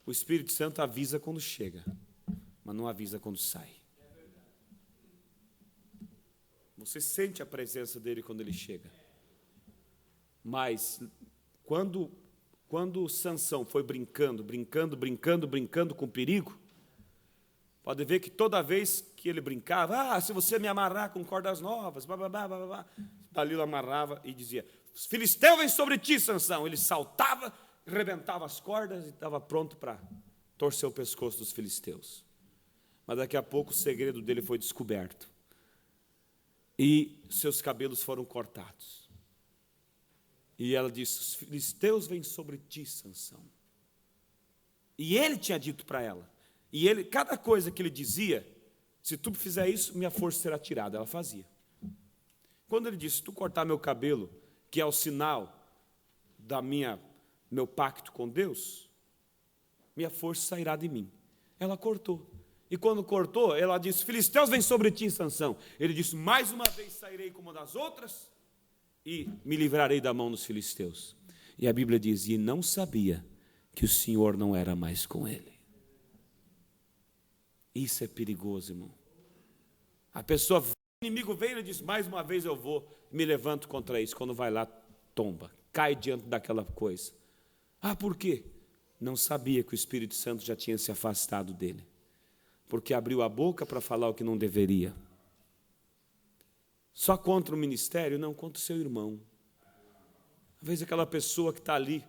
o Espírito Santo avisa quando chega, mas não avisa quando sai. Você sente a presença dele quando ele chega. Mas quando Sansão foi brincando com perigo, pode ver que toda vez que ele brincava, se você me amarrar com cordas novas, Dalila amarrava e dizia, os filisteus vêm sobre ti, Sansão. Ele saltava, rebentava as cordas e estava pronto para torcer o pescoço dos filisteus. Mas daqui a pouco o segredo dele foi descoberto. E seus cabelos foram cortados. E ela disse, os filisteus vêm sobre ti, Sansão. E ele tinha dito para ela. E ele, cada coisa que ele dizia, se tu fizer isso, minha força será tirada. Ela fazia. Quando ele disse, se tu cortar meu cabelo, que é o sinal da meu pacto com Deus, minha força sairá de mim. Ela cortou. E quando cortou, ela disse, filisteus vêm sobre ti, Sansão. Ele disse, mais uma vez sairei como das outras e me livrarei da mão dos filisteus. E a Bíblia diz, e não sabia que o Senhor não era mais com ele. Isso é perigoso, irmão. A pessoa, o inimigo veio e disse, mais uma vez eu vou, me levanto contra isso. Quando vai lá, tomba, cai diante daquela coisa. Por quê? Não sabia que o Espírito Santo já tinha se afastado dele. Porque abriu a boca para falar o que não deveria. Só contra o ministério? Não, contra o seu irmão. Às vezes aquela pessoa que está ali,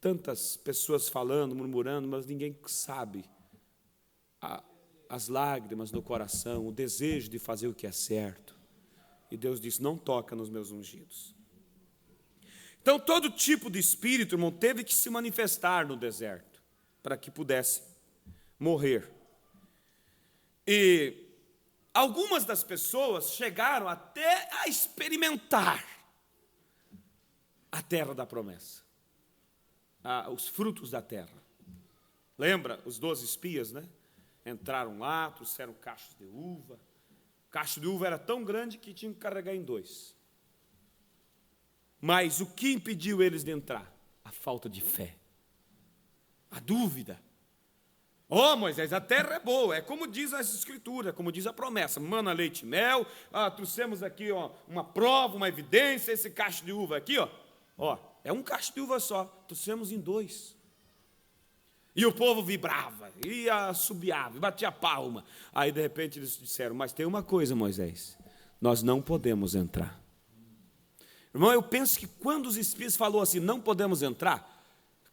tantas pessoas falando, murmurando, mas ninguém sabe as lágrimas no coração, o desejo de fazer o que é certo. E Deus diz, não toca nos meus ungidos. Então todo tipo de espírito, irmão, teve que se manifestar no deserto, para que pudesse morrer. E algumas das pessoas chegaram até a experimentar a terra da promessa, os frutos da terra. Lembra os 12 espias, né? Entraram lá, trouxeram cachos de uva. O cacho de uva era tão grande que tinham que carregar em 2. Mas o que impediu eles de entrar? A falta de fé. A dúvida. Moisés, a terra é boa, é como diz as escrituras, como diz a promessa, mana, leite e mel, trouxemos aqui uma prova, uma evidência, esse cacho de uva aqui, é um cacho de uva só, trouxemos em 2. E o povo vibrava, e assobiava, e batia palma. Aí de repente eles disseram, mas tem uma coisa, Moisés, nós não podemos entrar. Irmão, eu penso que quando os espias falou assim, não podemos entrar,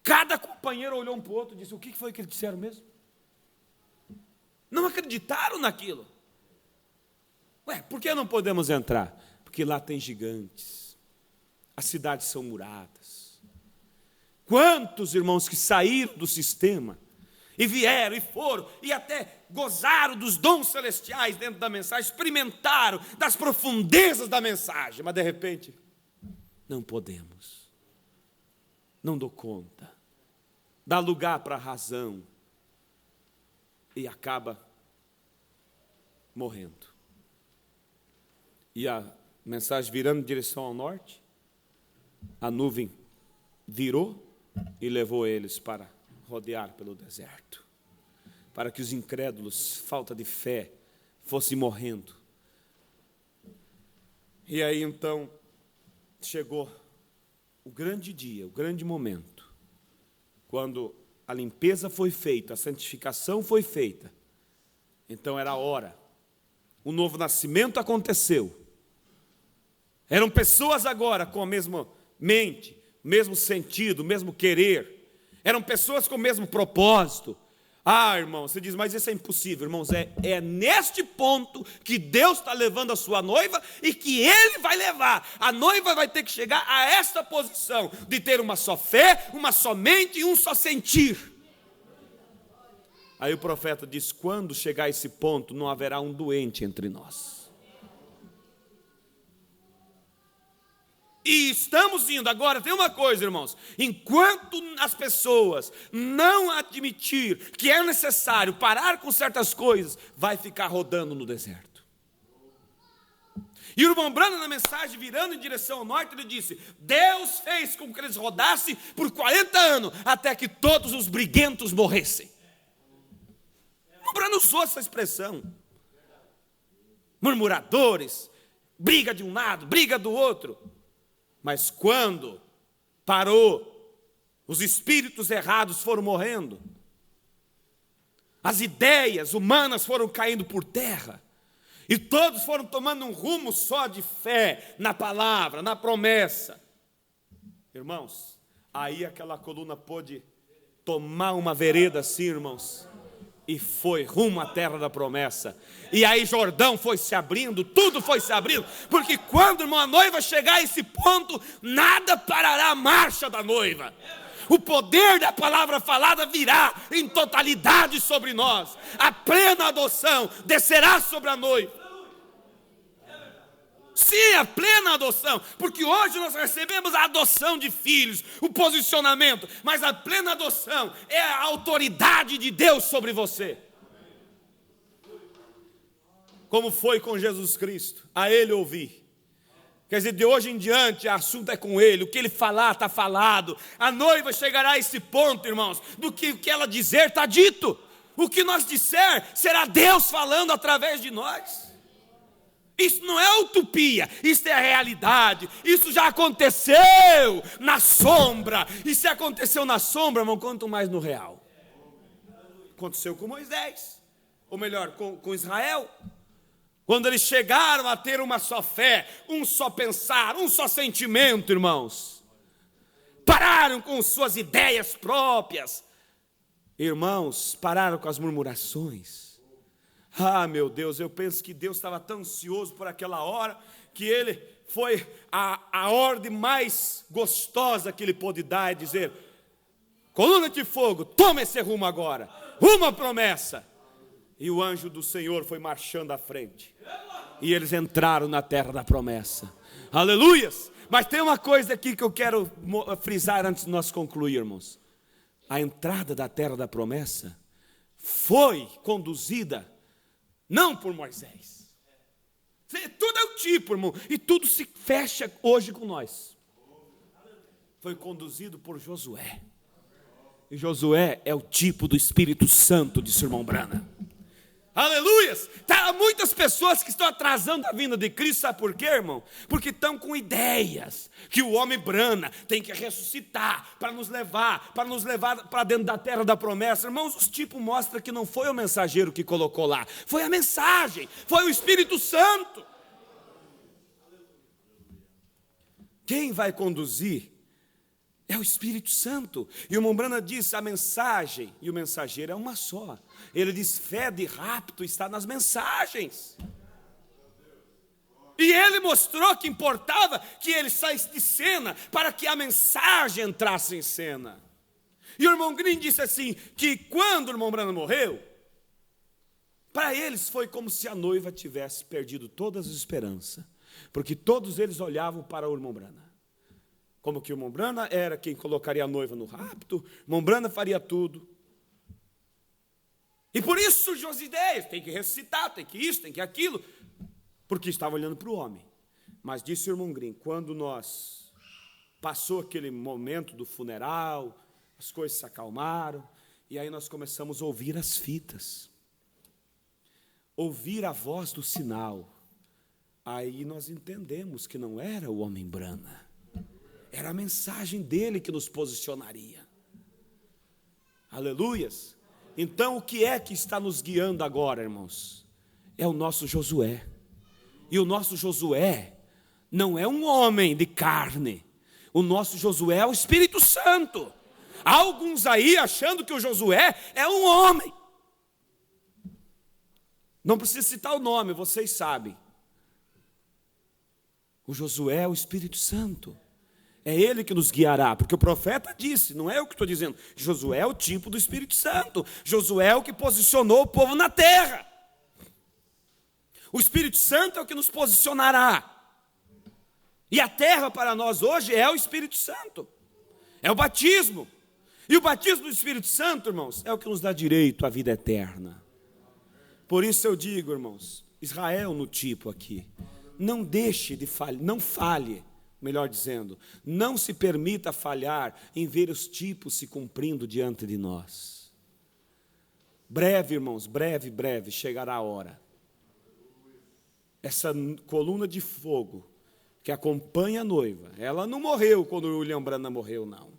cada companheiro olhou um para o outro e disse, o que foi que eles disseram mesmo? Não acreditaram naquilo. Por que não podemos entrar? Porque lá tem gigantes, as cidades são muradas. Quantos irmãos que saíram do sistema e vieram e foram e até gozaram dos dons celestiais dentro da mensagem, experimentaram das profundezas da mensagem, mas de repente, não podemos, não dou conta. Dá lugar para a razão e acaba morrendo. E a mensagem virando em direção ao norte, a nuvem virou e levou eles para rodear pelo deserto, para que os incrédulos, falta de fé, fossem morrendo. E aí então chegou o grande dia, o grande momento, quando a limpeza foi feita, a santificação foi feita. Então era a hora, o novo nascimento aconteceu. Eram pessoas agora com a mesma mente, mesmo sentido, mesmo querer. Eram pessoas com o mesmo propósito. Ah, irmão, você diz, mas isso é impossível. Irmãos, é neste ponto que Deus está levando a sua noiva e que Ele vai levar. A noiva vai ter que chegar a esta posição de ter uma só fé, uma só mente e um só sentir. Aí o profeta diz, quando chegar a esse ponto, não haverá um doente entre nós. E estamos indo agora, tem uma coisa, irmãos, enquanto as pessoas não admitir que é necessário parar com certas coisas, vai ficar rodando no deserto. E o irmão Branham, na mensagem, virando em direção ao norte, ele disse, Deus fez com que eles rodassem por 40 anos, até que todos os briguentos morressem. O irmão Branham usou essa expressão. Murmuradores, briga de um lado, briga do outro. Mas quando parou, os espíritos errados foram morrendo, as ideias humanas foram caindo por terra, e todos foram tomando um rumo só de fé na palavra, na promessa. Irmãos, aí aquela coluna pôde tomar uma vereda assim, irmãos, e foi rumo à terra da promessa. E aí Jordão foi se abrindo, tudo foi se abrindo, porque quando, irmão, a noiva chegar a esse ponto, nada parará a marcha da noiva. O poder da palavra falada virá em totalidade sobre nós. A plena adoção descerá sobre a noiva. Sim, a plena adoção, porque hoje nós recebemos a adoção de filhos, o posicionamento, mas a plena adoção é a autoridade de Deus sobre você. Como foi com Jesus Cristo, a Ele ouvir. Quer dizer, de hoje em diante, o assunto é com Ele, o que Ele falar está falado. A noiva chegará a esse ponto, irmãos, do que o que ela dizer está dito. O que nós disser será Deus falando através de nós. Isso não é utopia, isso é a realidade. Isso já aconteceu na sombra. E se aconteceu na sombra, irmão, quanto mais no real. Aconteceu com Moisés, ou melhor, com Israel. Quando eles chegaram a ter uma só fé, um só pensar, um só sentimento, irmãos. Pararam com suas ideias próprias. Irmãos, pararam com as murmurações. Ah, meu Deus, eu penso que Deus estava tão ansioso por aquela hora, que Ele foi a ordem mais gostosa que Ele pôde dar, e dizer, coluna de fogo, toma esse rumo agora, rumo à promessa. E o anjo do Senhor foi marchando à frente, e eles entraram na terra da promessa. Aleluias! Mas tem uma coisa aqui que eu quero frisar antes de nós concluirmos. A entrada da terra da promessa foi conduzida não por Moisés. Tudo é o tipo, irmão, e tudo se fecha hoje com nós. Foi conduzido por Josué. E Josué é o tipo do Espírito Santo, disse o irmão Branham. Aleluias! Há muitas pessoas que estão atrasando a vinda de Cristo, sabe por quê, irmão? Porque estão com ideias que o homem Branham tem que ressuscitar para nos levar para dentro da terra da promessa. Irmãos, os tipos mostram que não foi o mensageiro que colocou lá, foi a mensagem, foi o Espírito Santo. Quem vai conduzir é o Espírito Santo. E o irmão Branham diz, a mensagem e o mensageiro é uma só. Ele diz, fé de rapto está nas mensagens. E ele mostrou que importava que ele saísse de cena para que a mensagem entrasse em cena. E o irmão Green disse assim, que quando o irmão Branham morreu, para eles foi como se a noiva tivesse perdido todas as esperanças, porque todos eles olhavam para o irmão Branham. Como que o irmão Branham era quem colocaria a noiva no rapto, o irmão Branham faria tudo. E por isso surgiu as ideias, tem que ressuscitar, tem que isso, tem que aquilo. porque estava olhando para o homem. Mas disse o irmão Grimm, quando nós passou aquele momento do funeral, as coisas se acalmaram, e aí nós começamos a ouvir as fitas, ouvir a voz do sinal. Aí nós entendemos que não era o homem Brana, era a mensagem dele que nos posicionaria. Aleluias! Então, o que é que está nos guiando agora, irmãos? É o nosso Josué. E o nosso Josué não é um homem de carne. O nosso Josué é o Espírito Santo. Há alguns aí achando que o Josué é um homem. Não precisa citar o nome, vocês sabem. O Josué é o Espírito Santo. É ele que nos guiará, porque o profeta disse, não é eu que estou dizendo, Josué é o tipo do Espírito Santo. Josué é o que posicionou o povo na terra. O Espírito Santo é o que nos posicionará. E a terra para nós hoje é o Espírito Santo. É o batismo. E o batismo do Espírito Santo, irmãos, é o que nos dá direito à vida eterna. Por isso eu digo, irmãos, Israel no tipo aqui, não deixe de falhar, não falhe, melhor dizendo, não se permita falhar em ver os tipos se cumprindo diante de nós. Breve, irmãos, breve chegará a hora. Essa coluna de fogo que acompanha a noiva, ela não morreu quando o William Branham morreu, não.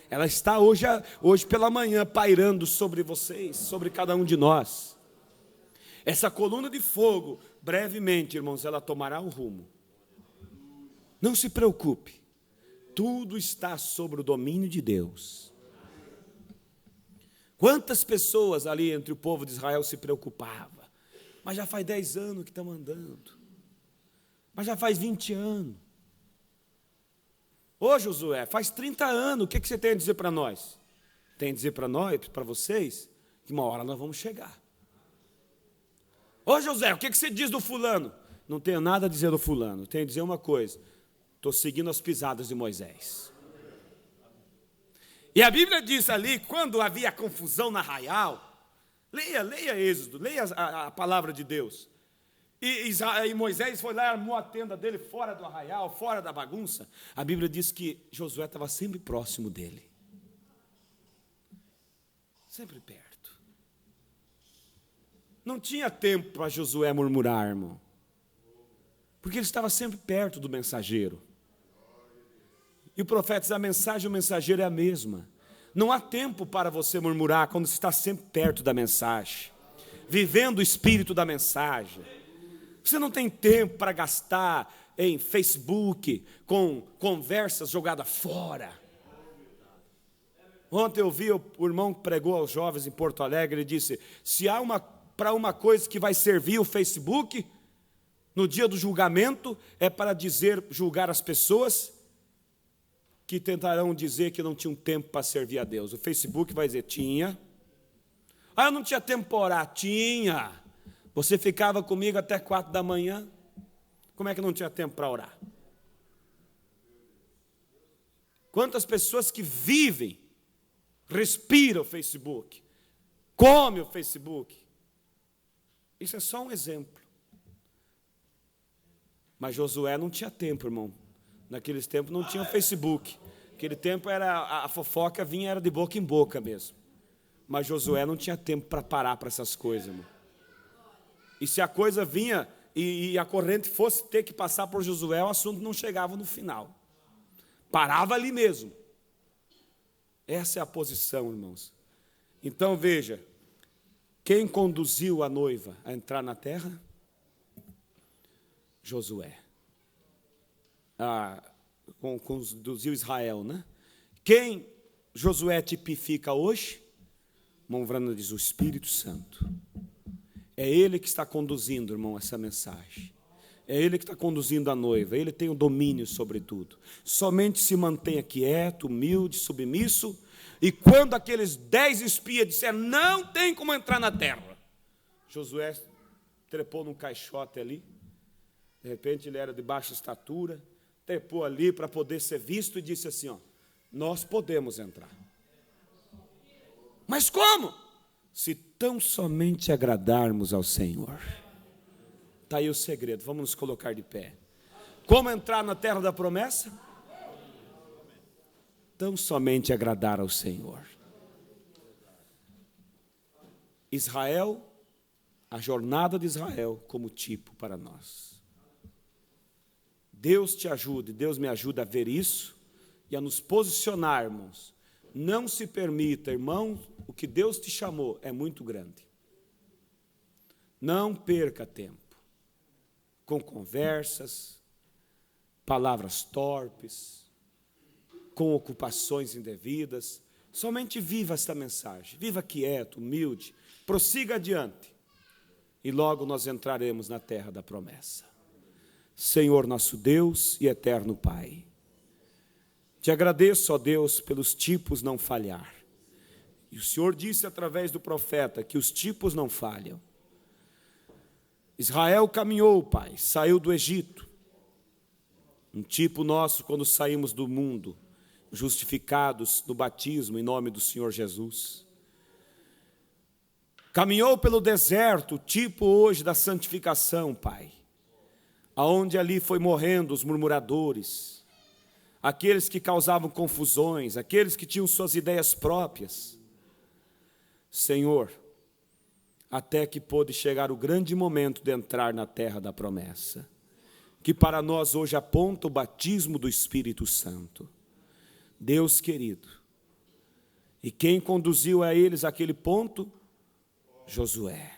Ela está hoje pela manhã pairando sobre vocês, sobre cada um de nós. Essa coluna de fogo, brevemente, irmãos, ela tomará um rumo. Não se preocupe, tudo está sob o domínio de Deus. Quantas pessoas ali entre o povo de Israel se preocupavam? Mas já faz 10 anos que estamos andando. Mas já faz 20 anos. Ô Josué, faz 30 anos, o que você tem a dizer para nós? Tem a dizer para nós, para vocês, que uma hora nós vamos chegar. Ô José, o que você diz do fulano? Não tenho nada a dizer do fulano, tenho a dizer uma coisa. Estou seguindo as pisadas de Moisés. E a Bíblia diz ali, quando havia confusão na arraial, leia Êxodo, leia a palavra de Deus. E Moisés foi lá e armou a tenda dele fora do arraial, fora da bagunça. A Bíblia diz que Josué estava sempre próximo dele. Sempre perto. Não tinha tempo para Josué murmurar, irmão. Porque ele estava sempre perto do mensageiro. E o profeta diz, a mensagem e o mensageiro é a mesma. Não há tempo para você murmurar quando você está sempre perto da mensagem. Vivendo o espírito da mensagem. Você não tem tempo para gastar em Facebook com conversas jogadas fora. Ontem eu vi o irmão que pregou aos jovens em Porto Alegre, ele disse, se há para uma coisa que vai servir o Facebook, no dia do julgamento, é para julgar as pessoas que tentarão dizer que não tinham tempo para servir a Deus. O Facebook vai dizer, tinha. Ah, eu não tinha tempo para orar. Tinha. Você ficava comigo até 4 da manhã. Como é que não tinha tempo para orar? Quantas pessoas que vivem, respiram o Facebook, comem o Facebook. Isso é só um exemplo. Mas Josué não tinha tempo, irmão. Naqueles tempos não tinha Facebook. Naquele tempo a fofoca era de boca em boca mesmo. Mas Josué não tinha tempo para parar para essas coisas, irmão. E se a coisa vinha e a corrente fosse ter que passar por Josué, o assunto não chegava no final. Parava ali mesmo. Essa é a posição, irmãos. Então veja, quem conduziu a noiva a entrar na terra? Josué. Conduziu Israel, né? Quem Josué tipifica hoje? Monvrana diz, o Espírito Santo. É ele que está conduzindo, irmão, essa mensagem. É ele que está conduzindo a noiva. Ele tem o domínio sobre tudo. Somente se mantenha quieto, humilde, submisso. E quando aqueles 10 espias disseram, não tem como entrar na terra, Josué trepou num caixote ali. De repente ele era de baixa estatura. Trepou ali para poder ser visto e disse assim, nós podemos entrar. Mas como? Se tão somente agradarmos ao Senhor. Está aí o segredo, vamos nos colocar de pé. Como entrar na terra da promessa? Tão somente agradar ao Senhor. Israel, a jornada de Israel como tipo para nós. Deus te ajude, Deus me ajuda a ver isso e a nos posicionarmos. Não se permita, irmão, o que Deus te chamou é muito grande. Não perca tempo com conversas, palavras torpes, com ocupações indevidas. Somente viva esta mensagem, viva quieto, humilde, prossiga adiante e logo nós entraremos na terra da promessa. Senhor nosso Deus e eterno Pai, te agradeço, ó Deus, pelos tipos não falhar. E o Senhor disse através do profeta que os tipos não falham. Israel caminhou, Pai, saiu do Egito. Um tipo nosso quando saímos do mundo, justificados no batismo em nome do Senhor Jesus. Caminhou pelo deserto, tipo hoje da santificação, Pai. Aonde ali foi morrendo os murmuradores, aqueles que causavam confusões, aqueles que tinham suas ideias próprias. Senhor, até que pôde chegar o grande momento de entrar na terra da promessa, que para nós hoje aponta o batismo do Espírito Santo. Deus querido, e quem conduziu a eles aquele ponto? Josué.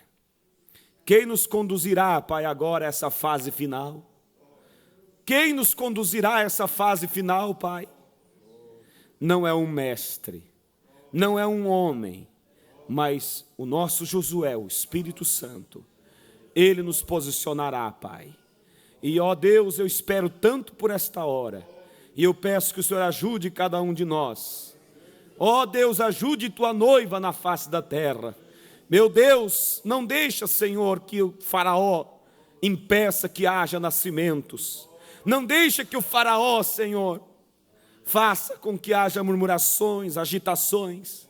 Quem nos conduzirá, Pai, agora a essa fase final? Quem nos conduzirá a essa fase final, Pai? Não é um mestre, não é um homem, mas o nosso Josué, o Espírito Santo. Ele nos posicionará, Pai. E, ó Deus, eu espero tanto por esta hora, e eu peço que o Senhor ajude cada um de nós. Ó Deus, ajude tua noiva na face da terra. Meu Deus, não deixa, Senhor, que o faraó impeça que haja nascimentos. Não deixa que o faraó, Senhor, faça com que haja murmurações, agitações.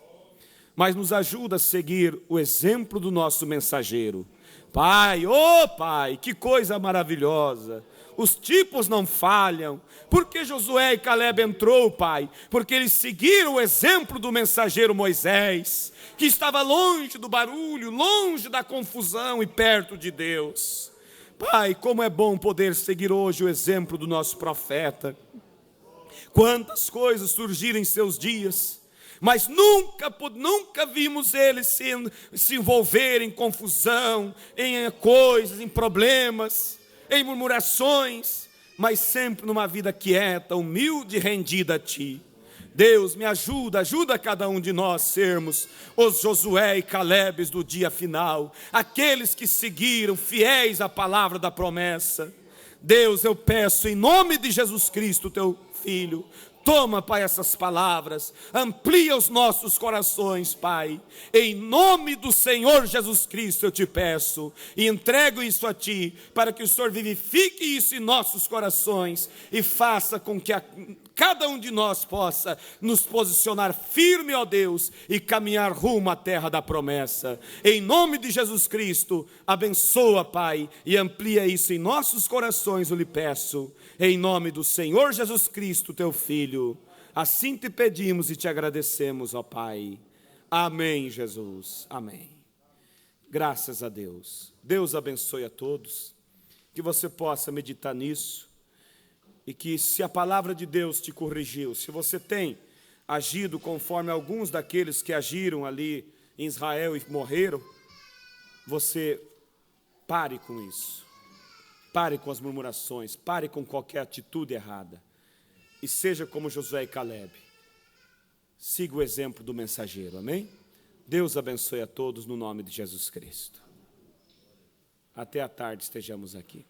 Mas nos ajuda a seguir o exemplo do nosso mensageiro. Pai, oh Pai, que coisa maravilhosa. Os tipos não falham. Porque Josué e Caleb entrou, Pai? Porque eles seguiram o exemplo do mensageiro Moisés, que estava longe do barulho, longe da confusão e perto de Deus. Pai, como é bom poder seguir hoje o exemplo do nosso profeta. Quantas coisas surgiram em seus dias, mas nunca vimos ele se envolver em confusão, em coisas, em problemas, em murmurações, mas sempre numa vida quieta, humilde e rendida a Ti. Deus, me ajuda cada um de nós sermos os Josué e Calebes do dia final, aqueles que seguiram fiéis à palavra da promessa. Deus, eu peço em nome de Jesus Cristo, Teu Filho, toma, Pai, essas palavras, amplia os nossos corações, Pai, em nome do Senhor Jesus Cristo eu te peço, e entrego isso a Ti, para que o Senhor vivifique isso em nossos corações, e faça com que cada um de nós possa nos posicionar firme, ó Deus, e caminhar rumo à terra da promessa. Em nome de Jesus Cristo, abençoa, Pai, e amplia isso em nossos corações, eu lhe peço, em nome do Senhor Jesus Cristo, Teu Filho. Assim te pedimos e te agradecemos, ó Pai. Amém, Jesus. Amém. Graças a Deus. Deus abençoe a todos. Que você possa meditar nisso. E que se a palavra de Deus te corrigiu, se você tem agido conforme alguns daqueles que agiram ali em Israel e morreram, você pare com isso. Pare com as murmurações, pare com qualquer atitude errada. E seja como Josué e Caleb. Siga o exemplo do mensageiro, amém? Deus abençoe a todos no nome de Jesus Cristo. Até à tarde estejamos aqui.